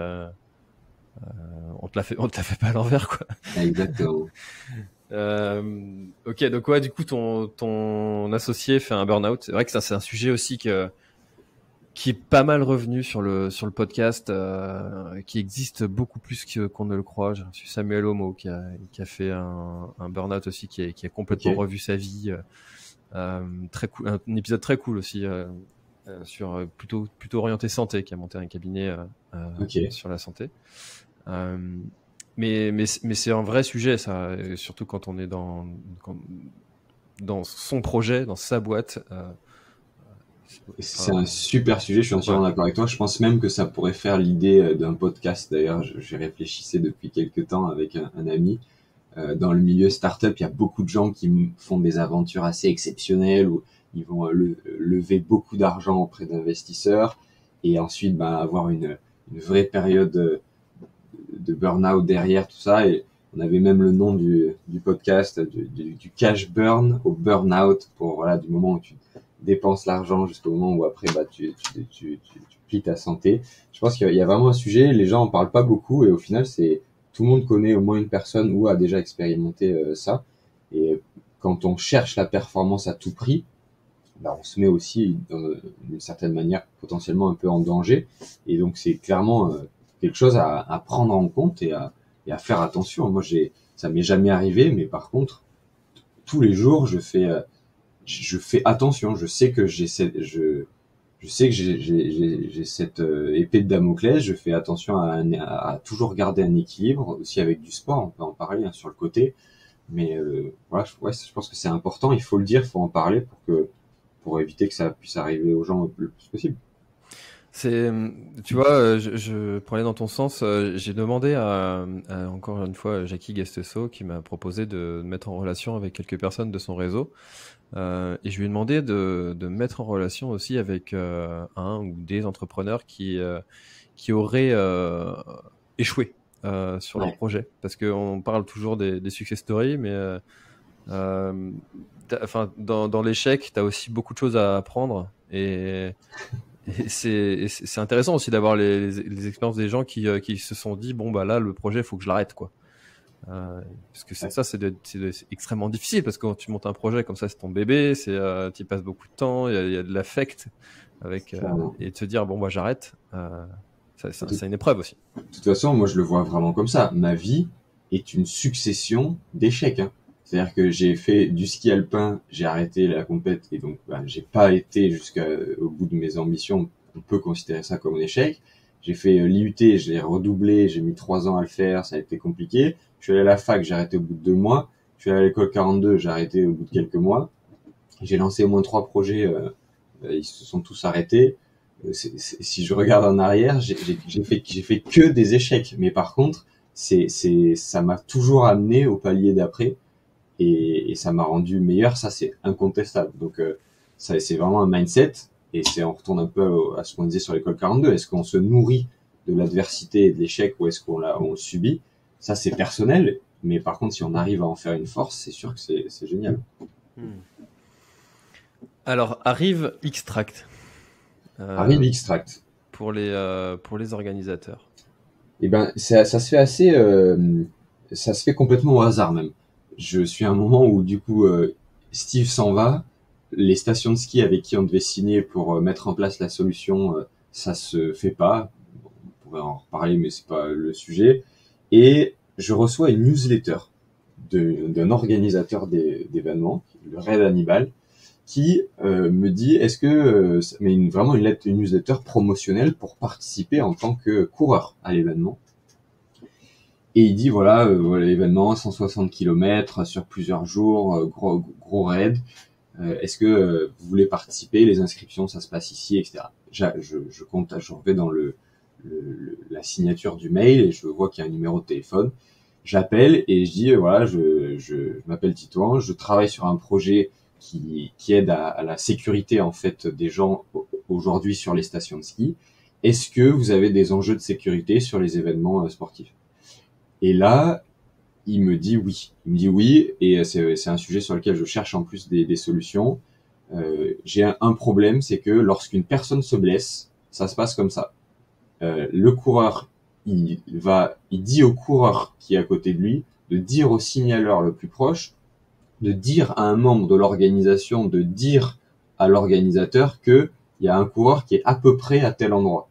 S2: on te la fait pas à l'envers, quoi.
S1: Exactement.
S2: Ok, donc ouais, du coup, ton associé fait un burn-out. C'est vrai que ça, c'est un sujet aussi qui est pas mal revenu sur le podcast, qui existe beaucoup plus qu'on ne le croit. J'ai reçu Samuel Homo qui a fait un burn-out aussi, qui a complètement
S1: Ok.
S2: revu sa vie. Très cool, un épisode très cool aussi, sur plutôt orienté santé, qui a monté un cabinet
S1: Ok.
S2: sur la santé. Euh, mais c'est un vrai sujet, ça, surtout quand on est dans son projet, dans sa boîte.
S1: C'est un
S2: Enfin,
S1: super sujet, je suis
S2: ouais,
S1: entièrement d'accord avec toi. Je pense même que ça pourrait faire l'idée d'un podcast. D'ailleurs, j'y réfléchissais depuis quelques temps avec un ami. Dans le milieu startup, il y a beaucoup de gens qui font des aventures assez exceptionnelles où ils vont lever beaucoup d'argent auprès d'investisseurs et ensuite avoir une vraie période de burn-out derrière tout ça. Et on avait même le nom du podcast, du cash burn au burn-out, pour voilà, du moment où tu dépenses l'argent jusqu'au moment où après tu plies ta santé. Je pense qu'il y a vraiment un sujet, les gens en parlent pas beaucoup et au final tout le monde connaît au moins une personne ou a déjà expérimenté ça. Et quand on cherche la performance à tout prix, bah, on se met aussi d'une certaine manière potentiellement un peu en danger. Et donc c'est clairement quelque chose à prendre en compte et à faire attention. Moi, ça m'est jamais arrivé, mais par contre, tous les jours, je fais attention. Je sais que je sais que j'ai cette épée de Damoclès. Je fais attention à toujours garder un équilibre, aussi avec du sport. On peut en parler sur le côté, mais voilà, je pense que c'est important. Il faut le dire, il faut en parler pour éviter que ça puisse arriver aux gens le plus possible.
S2: C'est, tu vois, je prenais dans ton sens. J'ai demandé encore une fois Jackie Gastesso qui m'a proposé de mettre en relation avec quelques personnes de son réseau. Et je lui ai demandé de me mettre en relation aussi avec un ou des entrepreneurs qui auraient échoué sur leur projet. Parce qu'on parle toujours des success stories, mais enfin, dans l'échec, tu as aussi beaucoup de choses à apprendre. Et c'est intéressant aussi d'avoir les expériences des gens qui se sont dit bon bah là le projet il faut que je l'arrête quoi. Parce que c'est extrêmement difficile parce que quand tu montes un projet comme ça c'est ton bébé, tu y passes beaucoup de temps, il y a de l'affect avec et de se dire bon bah j'arrête, c'est une épreuve aussi.
S1: De toute façon, moi je le vois vraiment comme ça. Ma vie est une succession d'échecs. Hein. C'est-à-dire que j'ai fait du ski alpin, j'ai arrêté la compète et donc j'ai pas été jusqu'au bout de mes ambitions. On peut considérer ça comme un échec. J'ai fait l'IUT, j'ai redoublé, j'ai mis 3 ans à le faire, ça a été compliqué. Je suis allé à la fac, j'ai arrêté au bout de 2 mois. Je suis allé à l'école 42, j'ai arrêté au bout de quelques mois. J'ai lancé au moins 3 projets, ils se sont tous arrêtés. Si je regarde en arrière, j'ai fait que des échecs. Mais par contre, ça m'a toujours amené au palier d'après. Et ça m'a rendu meilleur, ça c'est incontestable. Donc ça c'est vraiment un mindset et on retourne un peu à ce qu'on disait sur l'école 42. Est-ce qu'on se nourrit de l'adversité et de l'échec ou est-ce on le subit? Ça c'est personnel, mais par contre si on arrive à en faire une force, c'est sûr que c'est génial.
S2: Alors arrive Xtract.
S1: Arrive Xtract.
S2: Pour les organisateurs.
S1: Eh ben ça se fait assez, ça se fait complètement au hasard même. Je suis à un moment où du coup Steve s'en va, les stations de ski avec qui on devait signer pour mettre en place la solution, ça se fait pas. On pourrait en reparler, mais c'est pas le sujet. Et je reçois une newsletter d'un organisateur d'événements, le Red Hannibal, qui me dit est-ce que vraiment une lettre, une newsletter promotionnelle pour participer en tant que coureur à l'événement. Et il dit voilà l'événement 160 km sur plusieurs jours, gros raid. Est-ce que vous voulez participer? Les inscriptions, ça se passe ici, etc. Je compte, je vais dans la signature du mail et je vois qu'il y a un numéro de téléphone. J'appelle et je dis voilà, je m'appelle Titouan, je travaille sur un projet qui aide à la sécurité en fait des gens aujourd'hui sur les stations de ski. Est-ce que vous avez des enjeux de sécurité sur les événements sportifs? Et là, il me dit oui. Il me dit oui, et c'est un sujet sur lequel je cherche en plus des solutions. J'ai un problème, c'est que lorsqu'une personne se blesse, ça se passe comme ça. Le coureur, il dit au coureur qui est à côté de lui de dire au signaleur le plus proche, de dire à un membre de l'organisation, de dire à l'organisateur que il y a un coureur qui est à peu près à tel endroit.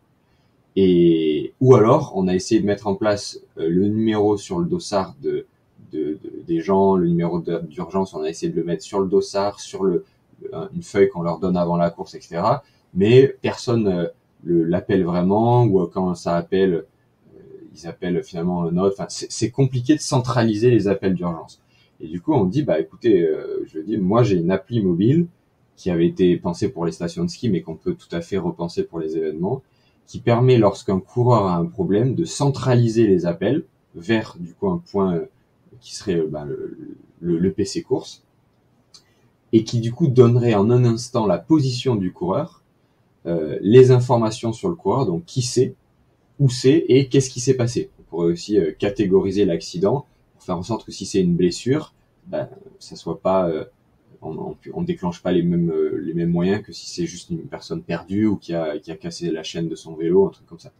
S1: Ou alors, on a essayé de mettre en place le numéro sur le dossard des gens, le numéro d'urgence, on a essayé de le mettre sur le dossard, sur une feuille qu'on leur donne avant la course, etc. Mais personne l'appelle vraiment, ou quand ça appelle, ils appellent finalement un autre. Enfin, c'est compliqué de centraliser les appels d'urgence. Et du coup, on dit, bah écoutez, je dis, moi j'ai une appli mobile qui avait été pensée pour les stations de ski, mais qu'on peut tout à fait repenser pour les événements, qui permet, lorsqu'un coureur a un problème, de centraliser les appels vers du coup un point qui serait le PC course, et qui du coup donnerait en un instant la position du coureur, les informations sur le coureur, donc qui c'est, où c'est et qu'est-ce qui s'est passé. On pourrait aussi catégoriser l'accident pour faire en sorte que si c'est une blessure, ça soit pas on déclenche pas les mêmes moyens que si c'est juste une personne perdue ou qui a cassé la chaîne de son vélo, un truc comme ça.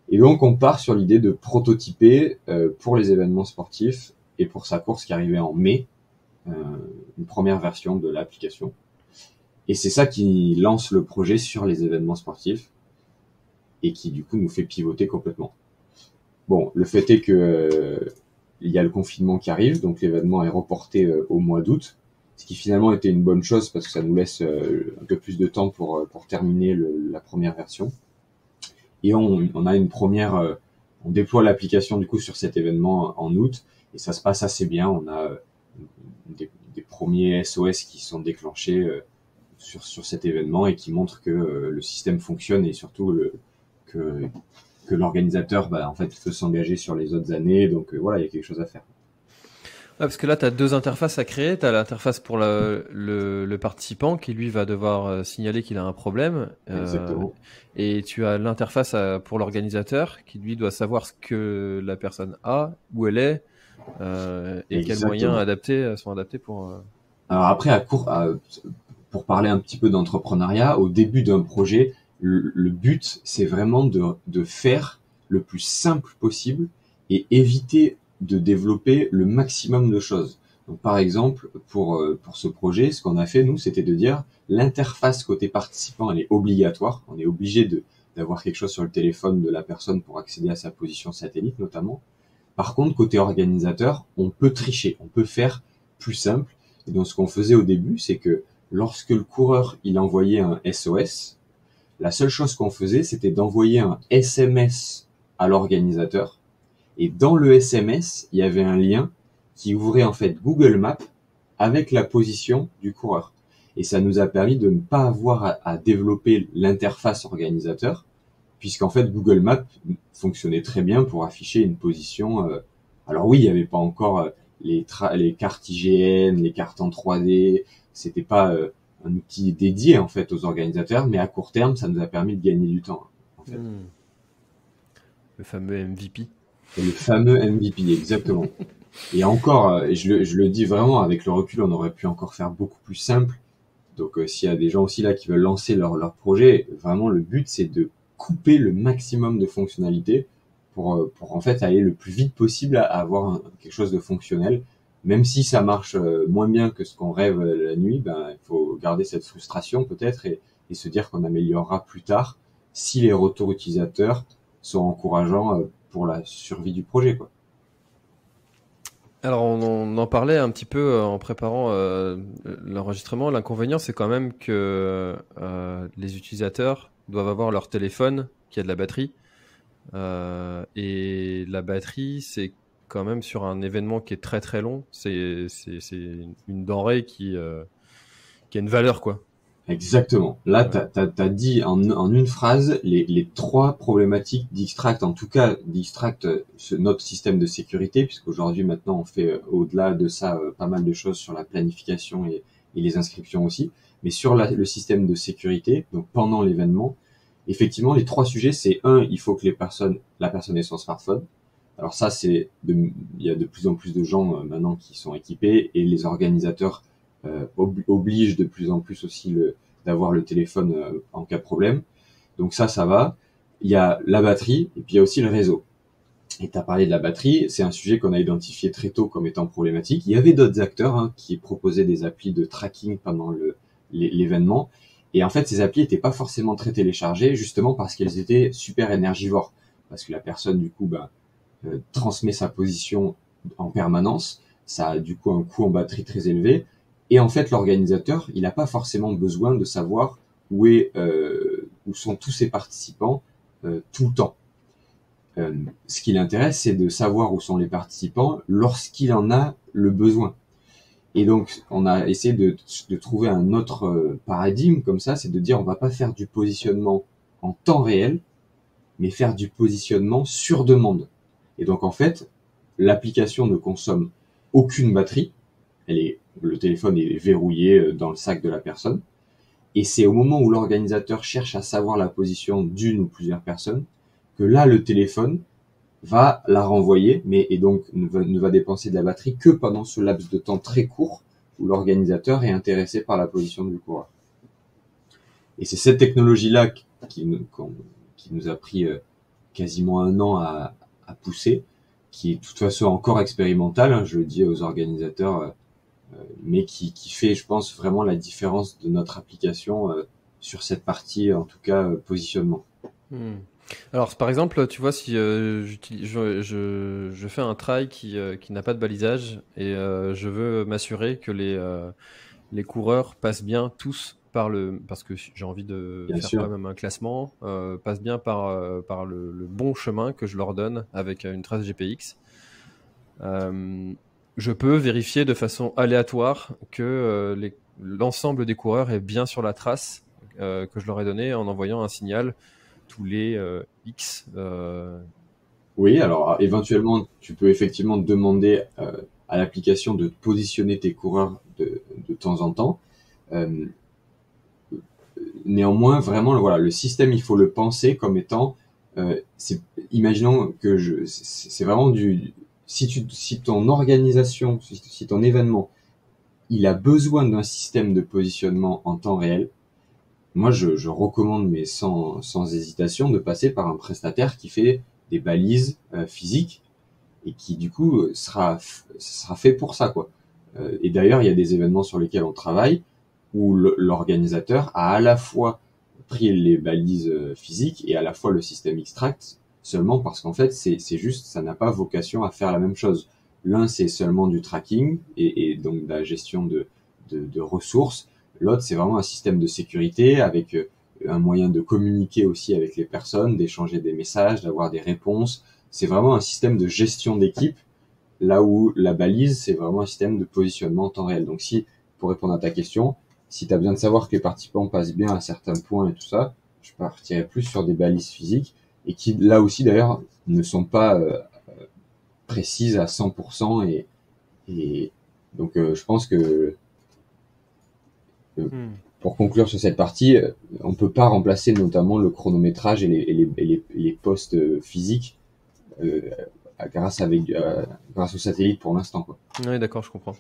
S1: Et donc on part sur l'idée de prototyper pour les événements sportifs et pour sa course qui arrivait en mai, une première version de l'application. Et c'est ça qui lance le projet sur les événements sportifs et qui du coup nous fait pivoter complètement. Bon, le fait est que il y a le confinement qui arrive, donc l'événement est reporté au mois d'août, ce qui finalement était une bonne chose parce que ça nous laisse un peu plus de temps pour terminer la première version. Et on a une première, on déploie l'application du coup sur cet événement en août et ça se passe assez bien. On a des premiers SOS qui sont déclenchés sur cet événement et qui montrent que le système fonctionne et surtout que l'organisateur en fait peut s'engager sur les autres années. Donc voilà, il y a quelque chose à faire.
S2: Ouais, parce que là, tu as deux interfaces à créer. Tu as l'interface pour le participant qui, lui, va devoir signaler qu'il a un problème.
S1: Exactement.
S2: Et tu as l'interface pour l'organisateur qui, lui, doit savoir ce que la personne a, où elle est, et quels moyens sont adaptés pour...
S1: Alors après, pour parler un petit peu d'entrepreneuriat, au début d'un projet, le but, c'est vraiment de faire le plus simple possible et éviter de développer le maximum de choses. Donc, par exemple, pour ce projet, ce qu'on a fait, nous, c'était de dire l'interface côté participant, elle est obligatoire. On est obligé d'avoir quelque chose sur le téléphone de la personne pour accéder à sa position satellite, notamment. Par contre, côté organisateur, on peut tricher, on peut faire plus simple. Et donc, ce qu'on faisait au début, c'est que lorsque le coureur, il envoyait un SOS, la seule chose qu'on faisait, c'était d'envoyer un SMS à l'organisateur. Et dans le SMS, il y avait un lien qui ouvrait en fait Google Maps avec la position du coureur. Et ça nous a permis de ne pas avoir à développer l'interface organisateur, puisqu'en fait Google Maps fonctionnait très bien pour afficher une position. Alors oui, il n'y avait pas encore les cartes IGN, les cartes en 3D, c'était pas un outil dédié en fait aux organisateurs, mais à court terme, ça nous a permis de gagner du temps. En fait.
S2: Le fameux MVP.
S1: Et le fameux MVP, exactement. Et encore, je le dis vraiment, avec le recul, on aurait pu encore faire beaucoup plus simple. Donc s'il y a des gens aussi là qui veulent lancer leur projet, vraiment le but c'est de couper le maximum de fonctionnalités pour en fait aller le plus vite possible à avoir quelque chose de fonctionnel. Même si ça marche moins bien que ce qu'on rêve la nuit, il faut garder cette frustration peut-être et se dire qu'on améliorera plus tard si les retours utilisateurs sont encourageants pour la survie du projet, quoi.
S2: Alors on en parlait un petit peu en préparant l'enregistrement. L'inconvénient, c'est quand même que les utilisateurs doivent avoir leur téléphone qui a de la batterie. Et la batterie, c'est quand même sur un événement qui est très très long. C'est une denrée qui a une valeur, quoi.
S1: Exactement. Là, t'as dit en une phrase les trois problématiques d'Extract, en tout cas d'Extract, notre système de sécurité, puisqu'aujourd'hui maintenant on fait au-delà de ça pas mal de choses sur la planification et les inscriptions aussi, mais sur le système de sécurité, donc pendant l'événement, effectivement les trois sujets, c'est il faut que la personne ait son smartphone. Alors ça, il y a de plus en plus de gens maintenant qui sont équipés et les organisateurs oblige de plus en plus aussi d'avoir le téléphone en cas de problème. Donc ça va. Il y a la batterie et puis il y a aussi le réseau. Et tu as parlé de la batterie, c'est un sujet qu'on a identifié très tôt comme étant problématique. Il y avait d'autres acteurs qui proposaient des applis de tracking pendant l'événement. Et en fait, ces applis n'étaient pas forcément très téléchargées, justement parce qu'elles étaient super énergivores. Parce que la personne, du coup, transmet sa position en permanence. Ça a du coup un coût en batterie très élevé. Et en fait, l'organisateur, il n'a pas forcément besoin de savoir où sont tous ses participants tout le temps. Ce qui l'intéresse, c'est de savoir où sont les participants lorsqu'il en a le besoin. Et donc, on a essayé de trouver un autre paradigme comme ça, c'est de dire on va pas faire du positionnement en temps réel, mais faire du positionnement sur demande. Et donc, en fait, l'application ne consomme aucune batterie. Le téléphone est verrouillé dans le sac de la personne. Et c'est au moment où l'organisateur cherche à savoir la position d'une ou plusieurs personnes que là, le téléphone va la renvoyer, et donc ne va dépenser de la batterie que pendant ce laps de temps très court où l'organisateur est intéressé par la position du coureur. Et c'est cette technologie-là qui nous a pris quasiment un an à pousser, qui est de toute façon encore expérimentale. Je le dis aux organisateurs, mais qui fait, je pense, vraiment la différence de notre application sur cette partie, en tout cas, positionnement.
S2: Hmm. Alors, par exemple, tu vois, si je fais un try qui n'a pas de balisage et je veux m'assurer que les coureurs passent bien tous parce que j'ai envie de
S1: Bien
S2: faire quand
S1: sûr.
S2: même un classement, passent bien par le bon chemin que je leur donne avec une trace GPX. Euh, je peux vérifier de façon aléatoire que l'ensemble des coureurs est bien sur la trace que je leur ai donnée en envoyant un signal tous les X.
S1: Oui, alors éventuellement, tu peux effectivement demander à l'application de positionner tes coureurs de temps en temps. Euh, Néanmoins, vraiment, voilà, le système, il faut le penser comme étant, imaginons que c'est vraiment si ton organisation, si ton événement, il a besoin d'un système de positionnement en temps réel, moi, je recommande, mais sans hésitation, de passer par un prestataire qui fait des balises physiques et qui, du coup, sera fait pour ça, quoi. Et d'ailleurs, il y a des événements sur lesquels on travaille où l'organisateur a à la fois pris les balises physiques et à la fois le système extract, seulement parce qu'en fait, c'est juste, ça n'a pas vocation à faire la même chose. L'un, c'est seulement du tracking et donc de la gestion de ressources. L'autre, c'est vraiment un système de sécurité avec un moyen de communiquer aussi avec les personnes, d'échanger des messages, d'avoir des réponses. C'est vraiment un système de gestion d'équipe, là où la balise, c'est vraiment un système de positionnement en temps réel. Donc si, pour répondre à ta question, si tu as besoin de savoir que les participants passent bien à certains points et tout ça, je partirais plus sur des balises physiques et qui, là aussi d'ailleurs, ne sont pas précises à 100% et donc je pense que
S2: Hmm.
S1: pour conclure sur cette partie, on peut pas remplacer notamment le chronométrage et les postes physiques euh, grâce au satellite pour l'instant, quoi.
S2: Oui, d'accord, je comprends.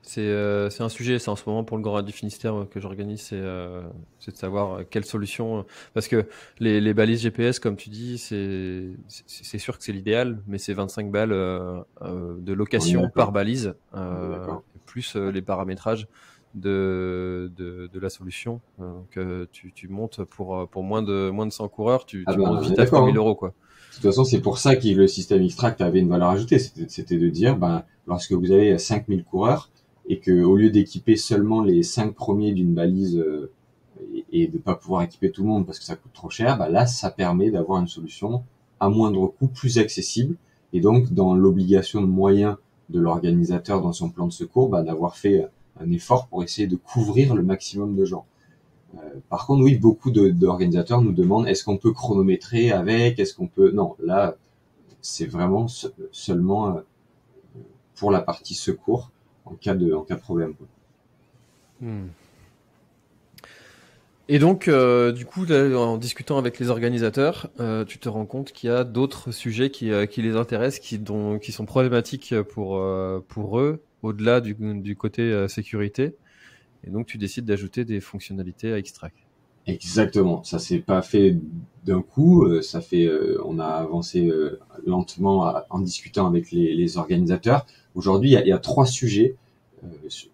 S2: C'est un sujet, c'est en ce moment pour le Grand Raid du Finistère que j'organise, c'est de savoir quelle solution. Parce que les balises GPS, comme tu dis, c'est sûr que c'est l'idéal, mais c'est 25 balles de
S1: On est
S2: location par
S1: d'accord.
S2: balise,
S1: On est d'accord.
S2: plus les paramétrages de la solution. Donc tu montes pour moins de 100 coureurs,
S1: Ah
S2: tu
S1: ben,
S2: montes
S1: on est
S2: vite à
S1: d'accord,
S2: 3000
S1: hein.
S2: euros, quoi.
S1: De toute façon, c'est pour ça que le système Extract avait une valeur ajoutée. C'était de dire, ben, lorsque vous avez 5000 coureurs et que au lieu d'équiper seulement les 5 premiers d'une balise et de pas pouvoir équiper tout le monde parce que ça coûte trop cher, ben là, ça permet d'avoir une solution à moindre coût, plus accessible. Et donc, dans l'obligation de moyens de l'organisateur dans son plan de secours, ben, d'avoir fait un effort pour essayer de couvrir le maximum de gens. Par contre, oui, beaucoup d'organisateurs nous demandent est-ce qu'on peut chronométrer avec, est-ce qu'on peut... Non, là, c'est vraiment seulement pour la partie secours en cas de problème, quoi.
S2: Hmm. Et donc, du coup, là, en discutant avec les organisateurs, tu te rends compte qu'il y a d'autres sujets qui les intéressent, qui sont problématiques pour eux, au-delà du côté sécurité. Et donc, tu décides d'ajouter des fonctionnalités à Extract.
S1: Exactement, ça s'est pas fait d'un coup, on a avancé lentement en discutant avec les organisateurs. Aujourd'hui, il y a 3 sujets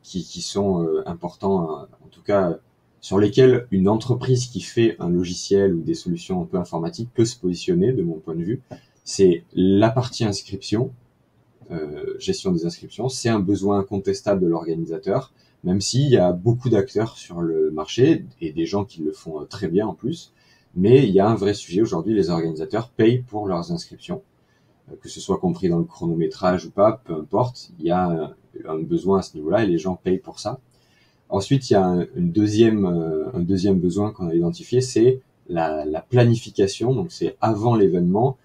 S1: qui sont importants, en tout cas sur lesquels une entreprise qui fait un logiciel ou des solutions un peu informatiques peut se positionner, de mon point de vue. C'est la partie inscription, gestion des inscriptions, c'est un besoin incontestable de l'organisateur, même s'il y a beaucoup d'acteurs sur le marché et des gens qui le font très bien en plus. Mais il y a un vrai sujet aujourd'hui, les organisateurs payent pour leurs inscriptions, que ce soit compris dans le chronométrage ou pas, peu importe, il y a un besoin à ce niveau-là et les gens payent pour ça. Ensuite, il y a un deuxième besoin qu'on a identifié, c'est la planification. Donc, c'est avant l'événement,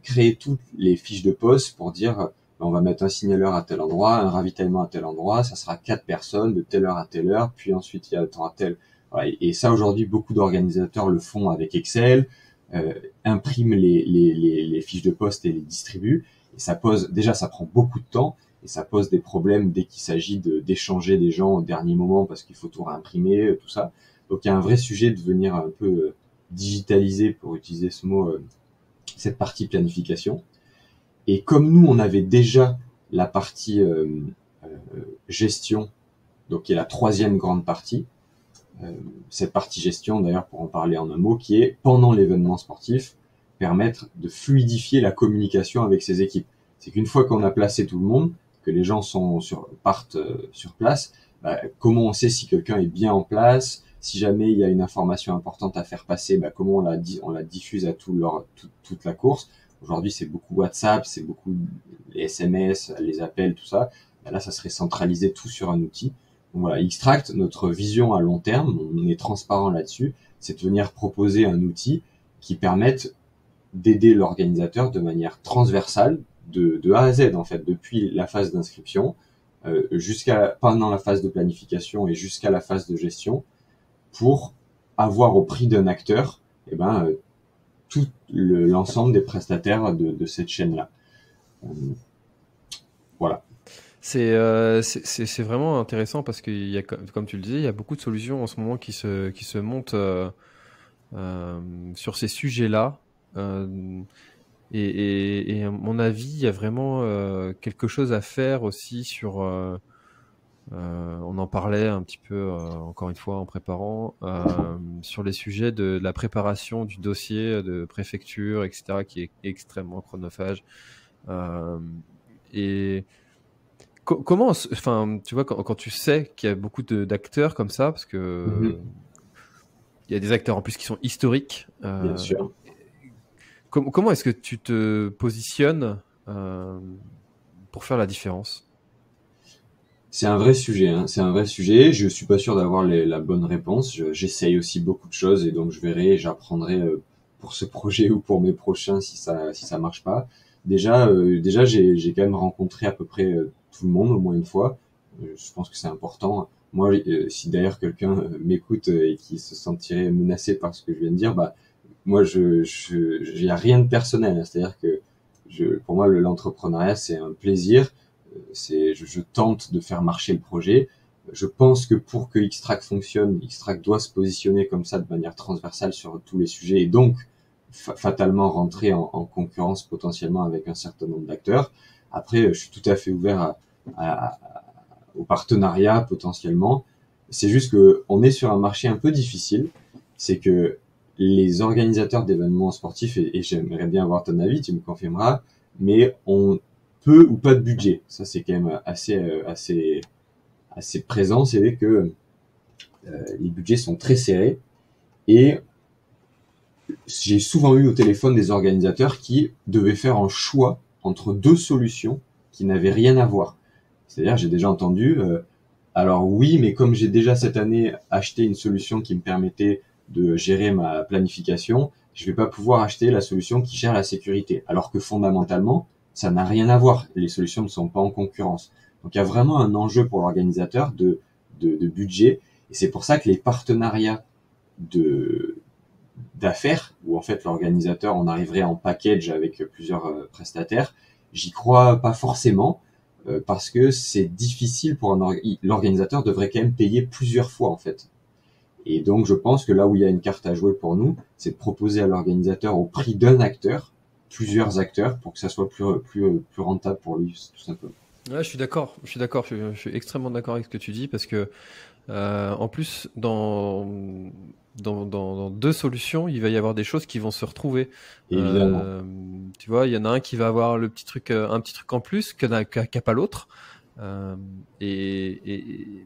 S1: créer toutes les fiches de poste pour dire on va mettre un signaleur à tel endroit, un ravitaillement à tel endroit, ça sera 4 personnes de telle heure à telle heure, puis ensuite il y a temps à tel. Voilà. Et ça, aujourd'hui, beaucoup d'organisateurs le font avec Excel, euh, impriment les fiches de poste et les distribuent. Et ça prend beaucoup de temps et ça pose des problèmes dès qu'il s'agit d'échanger des gens au dernier moment parce qu'il faut tout réimprimer, tout ça. Donc il y a un vrai sujet de venir un peu digitaliser, pour utiliser ce mot, cette partie planification. Et comme nous, on avait déjà la partie gestion, donc qui est la troisième grande partie. Cette partie gestion, d'ailleurs, pour en parler en un mot, qui est pendant l'événement sportif, permettre de fluidifier la communication avec ses équipes. C'est qu'une fois qu'on a placé tout le monde, que les gens partent sur place, comment on sait si quelqu'un est bien en place, si jamais il y a une information importante à faire passer, comment on la diffuse à toute la course. Aujourd'hui, c'est beaucoup WhatsApp, c'est beaucoup les SMS, les appels, tout ça. Là, ça serait centralisé tout sur un outil. Donc voilà, Xtract, notre vision à long terme, on est transparent là-dessus, c'est de venir proposer un outil qui permette d'aider l'organisateur de manière transversale, de A à Z en fait, depuis la phase d'inscription pendant la phase de planification et jusqu'à la phase de gestion, pour avoir au prix d'un acteur tout l'ensemble des prestataires de cette chaîne-là. Voilà.
S2: C'est vraiment intéressant parce qu'il y a, comme tu le disais, il y a beaucoup de solutions en ce moment qui se montent sur ces sujets-là. Et à mon avis, il y a vraiment quelque chose à faire aussi sur. On en parlait un petit peu encore une fois en préparant sur les sujets de la préparation du dossier de préfecture, etc., qui est extrêmement chronophage. Et comment, enfin, tu vois, quand tu sais qu'il y a beaucoup d'acteurs comme ça, parce que il y a des acteurs en plus qui sont historiques.
S1: Bien sûr.
S2: Comment est-ce que tu te positionnes pour faire la différence?
S1: C'est un vrai sujet, hein. C'est un vrai sujet. Je suis pas sûr d'avoir la bonne réponse. J'essaye aussi beaucoup de choses et donc je verrai, j'apprendrai pour ce projet ou pour mes prochains si ça marche pas. Déjà, j'ai quand même rencontré à peu près tout le monde au moins une fois. Je pense que c'est important. Moi, si d'ailleurs quelqu'un m'écoute et qui se sentirait menacé par ce que je viens de dire, moi, j'ai rien de personnel, hein. C'est-à-dire que pour moi, l'entrepreneuriat, c'est un plaisir. Je tente de faire marcher le projet. Je pense que pour que Xtract fonctionne, Xtract doit se positionner comme ça de manière transversale sur tous les sujets et donc fatalement rentrer en concurrence potentiellement avec un certain nombre d'acteurs. Après, je suis tout à fait ouvert au partenariat potentiellement. C'est juste que on est sur un marché un peu difficile. C'est que les organisateurs d'événements sportifs, et j'aimerais bien avoir ton avis, tu me confirmeras, mais on peu ou pas de budget. Ça, c'est quand même assez présent. C'est que les budgets sont très serrés et j'ai souvent eu au téléphone des organisateurs qui devaient faire un choix entre deux solutions qui n'avaient rien à voir. C'est-à-dire, j'ai déjà entendu, alors oui, mais comme j'ai déjà cette année acheté une solution qui me permettait de gérer ma planification, je vais pas pouvoir acheter la solution qui gère la sécurité. Alors que fondamentalement, ça n'a rien à voir. Les solutions ne sont pas en concurrence. Donc, il y a vraiment un enjeu pour l'organisateur de budget. Et c'est pour ça que les partenariats d'affaires, où en fait l'organisateur, on arriverait en package avec plusieurs prestataires, j'y crois pas forcément, parce que c'est difficile pour l'organisateur devrait quand même payer plusieurs fois en fait. Et donc je pense que là où il y a une carte à jouer pour nous, c'est de proposer à l'organisateur au prix d'un acteur, plusieurs acteurs, pour que ça soit plus rentable pour lui, tout simplement.
S2: Ouais, je suis d'accord, je suis extrêmement d'accord avec ce que tu dis parce que en plus dans deux solutions, il va y avoir des choses qui vont se retrouver.
S1: Évidemment.
S2: Tu vois, il y en a un qui va avoir un petit truc en plus qu'a pas l'autre. Et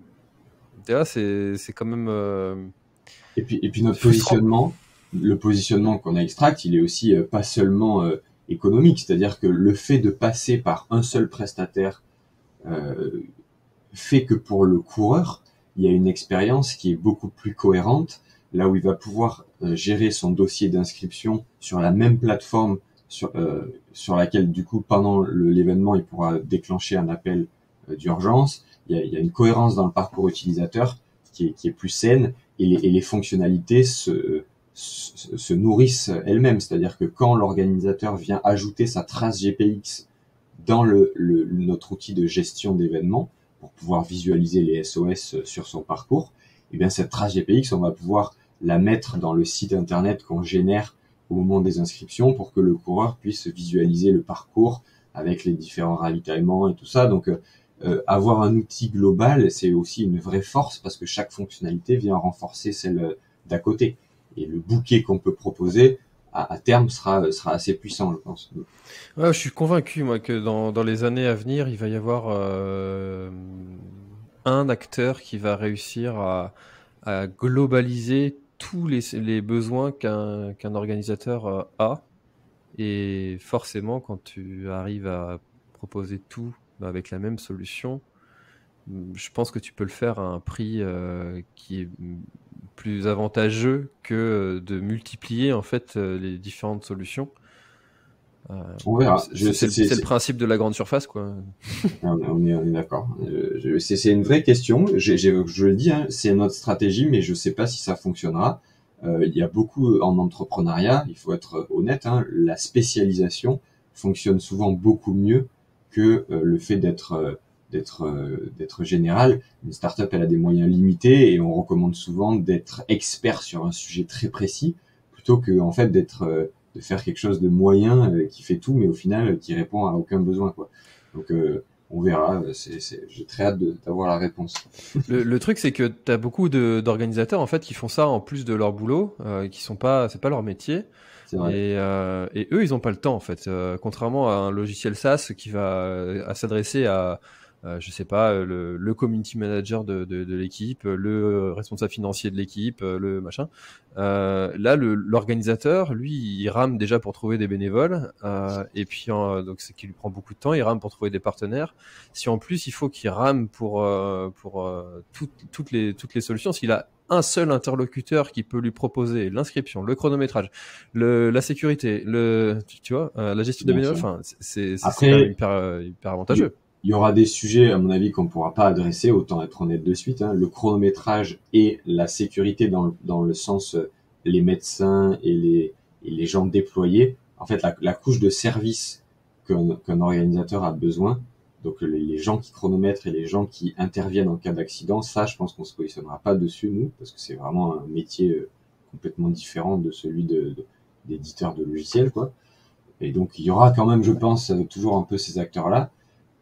S2: là, c'est quand même.
S1: Et puis notre positionnement, le positionnement qu'on a Xtract, il est aussi pas seulement économique, c'est-à-dire que le fait de passer par un seul prestataire fait que pour le coureur, il y a une expérience qui est beaucoup plus cohérente, là où il va pouvoir gérer son dossier d'inscription sur la même plateforme sur laquelle du coup pendant l'événement il pourra déclencher un appel d'urgence. Il y a une cohérence dans le parcours utilisateur qui est plus saine et les fonctionnalités se nourrissent elles-mêmes, c'est-à-dire que quand l'organisateur vient ajouter sa trace GPX dans notre outil de gestion d'événements pour pouvoir visualiser les SOS sur son parcours, et bien cette trace GPX, on va pouvoir la mettre dans le site internet qu'on génère au moment des inscriptions pour que le coureur puisse visualiser le parcours avec les différents ravitaillements et tout ça. Donc avoir un outil global, c'est aussi une vraie force parce que chaque fonctionnalité vient renforcer celle d'à côté. Et le bouquet qu'on peut proposer, à terme, sera assez puissant, je pense.
S2: Ouais, je suis convaincu, moi, que dans les années à venir, il va y avoir un acteur qui va réussir à globaliser tous les besoins qu'un organisateur a. Et forcément, quand tu arrives à proposer tout avec la même solution, je pense que tu peux le faire à un prix qui est plus avantageux que de multiplier en fait les différentes solutions.
S1: On verra.
S2: C'est le principe de la grande surface, quoi.
S1: On est d'accord. C'est une vraie question. Je le dis, hein, c'est notre stratégie, mais je sais pas si ça fonctionnera. Il y a beaucoup en entrepreneuriat, il faut être honnête, hein, la spécialisation fonctionne souvent beaucoup mieux que le fait d'être général. Une startup, elle a des moyens limités et on recommande souvent d'être expert sur un sujet très précis plutôt que en fait de faire quelque chose de moyen qui fait tout, mais au final qui répond à aucun besoin, quoi. Donc on verra. J'ai très hâte d'avoir la réponse.
S2: Le truc, c'est que tu as beaucoup d'organisateurs en fait qui font ça en plus de leur boulot, qui sont pas, c'est pas leur métier.
S1: C'est vrai.
S2: Et eux, ils ont pas le temps en fait. Contrairement à un logiciel SaaS qui va s'adresser à je sais pas, le community manager de l'équipe, le responsable financier de l'équipe, le machin. Là, l'organisateur, lui, il rame déjà pour trouver des bénévoles, et puis donc c'est qui lui prend beaucoup de temps. Il rame pour trouver des partenaires. Si en plus il faut qu'il rame pour toutes les solutions, s'il a un seul interlocuteur qui peut lui proposer l'inscription, le chronométrage, la sécurité, tu vois, la gestion des bénévoles, enfin, c'est quand même hyper avantageux.
S1: Il y aura des sujets, à mon avis, qu'on ne pourra pas adresser, autant être honnête de suite, hein. Le chronométrage et la sécurité dans le sens les médecins et les gens déployés. En fait, la couche de service qu'un organisateur a besoin, donc les gens qui chronomètrent et les gens qui interviennent en cas d'accident, ça, je pense qu'on se positionnera pas dessus, nous, parce que c'est vraiment un métier complètement différent de celui d'éditeur de logiciels, quoi. Et donc, il y aura quand même, je pense, toujours un peu ces acteurs-là.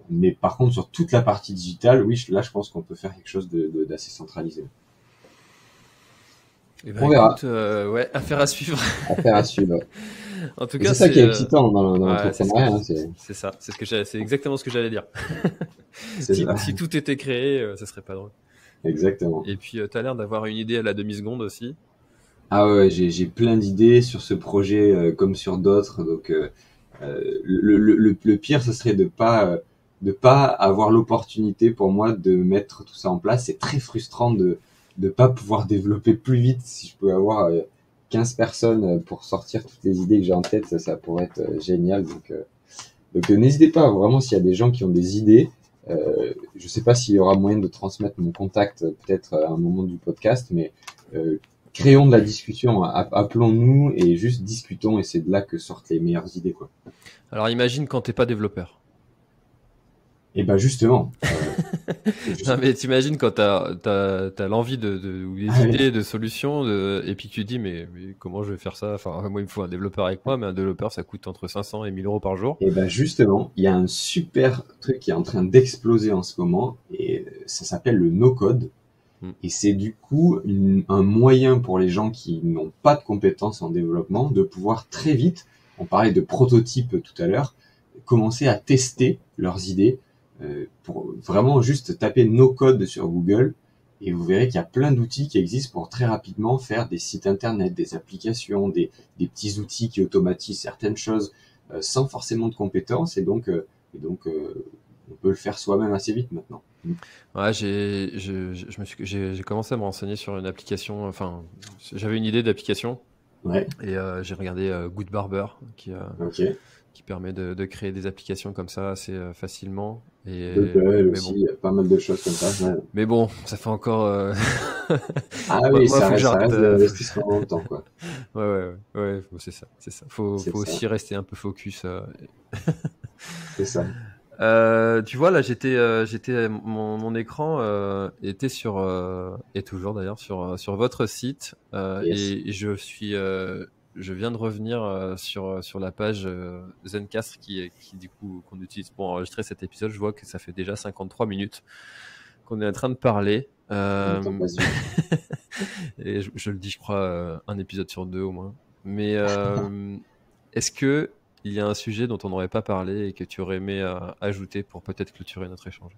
S1: Mais par contre, sur toute la partie digitale, oui, là, je pense qu'on peut faire quelque chose d'assez centralisé.
S2: Et ben, on verra. Ouais, affaire à suivre.
S1: Affaire à suivre.
S2: En tout cas,
S1: c'est ça qui est excitant dans l'entrepreneuriat.
S2: C'est ça. C'est exactement ce que j'allais dire. Si tout était créé, ça serait pas drôle.
S1: Exactement.
S2: Et puis, tu as l'air d'avoir une idée à la demi-seconde aussi.
S1: Ah ouais, j'ai plein d'idées sur ce projet comme sur d'autres. Donc, le pire, ce serait de pas avoir l'opportunité pour moi de mettre tout ça en place. C'est très frustrant de pas pouvoir développer plus vite. Si je peux avoir 15 personnes pour sortir toutes les idées que j'ai en tête, ça pourrait être génial. Donc n'hésitez pas, vraiment, s'il y a des gens qui ont des idées. Je sais pas s'il y aura moyen de transmettre mon contact peut-être à un moment du podcast, mais créons de la discussion, appelons-nous et juste discutons, et c'est de là que sortent les meilleures idées, quoi.
S2: Alors imagine quand t'es pas développeur.
S1: Et ben justement.
S2: Non mais t'imagines quand t'as l'envie ou des idées de solutions, et puis tu te dis mais comment je vais faire ça? Enfin moi il me faut un développeur avec moi, mais un développeur ça coûte entre 500 et 1000 euros par jour.
S1: Et ben justement, il y a un super truc qui est en train d'exploser en ce moment, et ça s'appelle le no-code. Et c'est du coup un moyen pour les gens qui n'ont pas de compétences en développement de pouvoir très vite, on parlait de prototype tout à l'heure, commencer à tester leurs idées, pour vraiment juste taper no-code sur Google, et vous verrez qu'il y a plein d'outils qui existent pour très rapidement faire des sites internet, des applications, des petits outils qui automatisent certaines choses sans forcément de compétences, et donc on peut le faire soi-même assez vite maintenant.
S2: Ouais, j'ai commencé à me renseigner sur une application. Enfin, j'avais une idée d'application.
S1: Ouais.
S2: Et j'ai regardé Good Barber qui permet de créer des applications comme ça assez facilement. Et
S1: aussi, il y a pas mal de choses comme ça. Ouais.
S2: Mais bon, ça fait encore.
S1: Ah oui, ça reste de l'investissement en temps, quoi.
S2: Ouais, c'est ça. Faut aussi rester un peu focus.
S1: C'est ça.
S2: Tu vois là, mon écran était sur et toujours d'ailleurs sur votre site, yes. Et je suis je viens de revenir sur la page Zencastr qui du coup qu'on utilise pour enregistrer cet épisode. Je vois que ça fait déjà 53 minutes qu'on est en train de parler. Et je le dis, je crois, un épisode sur 2 au moins. Mais est-ce que il y a un sujet dont on n'aurait pas parlé et que tu aurais aimé ajouter pour peut-être clôturer notre échange?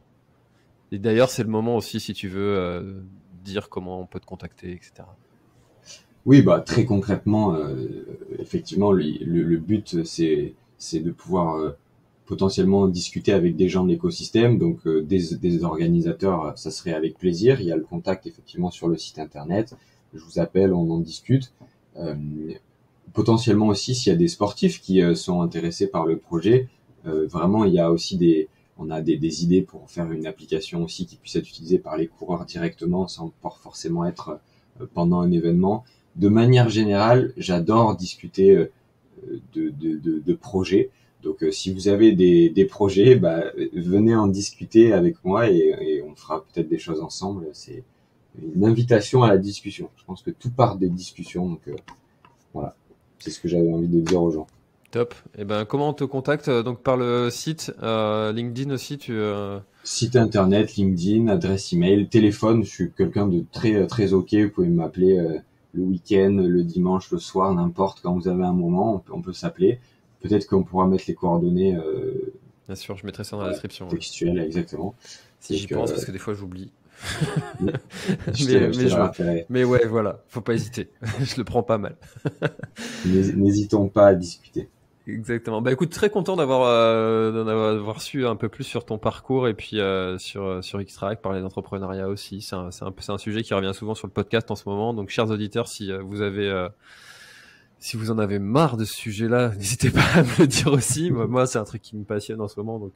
S2: Et d'ailleurs, c'est le moment aussi, si tu veux, dire comment on peut te contacter, etc.
S1: Oui, bah très concrètement, effectivement, le but c'est de pouvoir potentiellement discuter avec des gens de l'écosystème, donc des organisateurs, ça serait avec plaisir. Il y a le contact effectivement sur le site internet. Je vous appelle, on en discute. Potentiellement aussi, s'il y a des sportifs qui sont intéressés par le projet, vraiment, il y a aussi on a des idées pour faire une application aussi qui puisse être utilisée par les coureurs directement, sans pas forcément être pendant un événement. De manière générale, j'adore discuter de projets. Donc, si vous avez des projets, venez en discuter avec moi et on fera peut-être des choses ensemble. C'est une invitation à la discussion. Je pense que tout part des discussions. Donc, voilà. C'est ce que j'avais envie de dire aux gens.
S2: Top. Et ben, comment on te contacte? Donc, par le site, LinkedIn aussi,
S1: Site internet, LinkedIn, adresse email, téléphone. Je suis quelqu'un de très, très OK. Vous pouvez m'appeler le week-end, le dimanche, le soir, n'importe quand vous avez un moment, on peut s'appeler. Peut-être qu'on pourra mettre les coordonnées.
S2: Bien sûr, je mettrai ça dans la description.
S1: Textuelle, exactement.
S2: Si j'y pense, parce que des fois j'oublie.
S1: Mais
S2: ouais, voilà, faut pas hésiter. Je le prends pas mal.
S1: N'hésitons pas à discuter.
S2: Exactement. Bah écoute, très content d'avoir su un peu plus sur ton parcours et puis sur Xtract, parler d'entrepreneuriat aussi. C'est un sujet qui revient souvent sur le podcast en ce moment. Donc, chers auditeurs, si vous en avez marre de ce sujet-là, n'hésitez pas à me le dire aussi. Moi, c'est un truc qui me passionne en ce moment, donc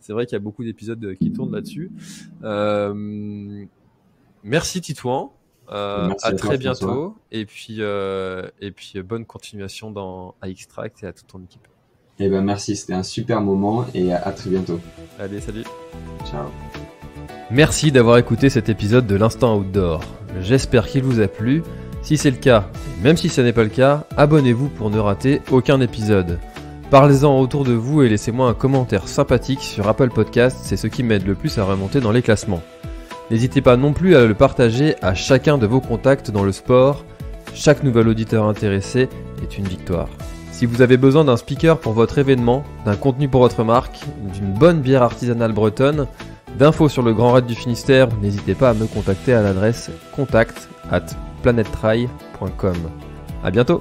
S2: c'est vrai qu'il y a beaucoup d'épisodes qui tournent là-dessus. Merci Titouan. À très bientôt. François. Et puis bonne continuation à Xtract et à toute ton équipe.
S1: Eh ben merci, c'était un super moment et à très bientôt.
S2: Allez, salut.
S1: Ciao.
S2: Merci d'avoir écouté cet épisode de l'Instant Outdoor. J'espère qu'il vous a plu. Si c'est le cas, et même si ce n'est pas le cas, abonnez-vous pour ne rater aucun épisode. Parlez-en autour de vous et laissez-moi un commentaire sympathique sur Apple Podcast, c'est ce qui m'aide le plus à remonter dans les classements. N'hésitez pas non plus à le partager à chacun de vos contacts dans le sport. Chaque nouvel auditeur intéressé est une victoire. Si vous avez besoin d'un speaker pour votre événement, d'un contenu pour votre marque, d'une bonne bière artisanale bretonne, d'infos sur le Grand Raid du Finistère, n'hésitez pas à me contacter à l'adresse contact@planettry.com. À bientôt!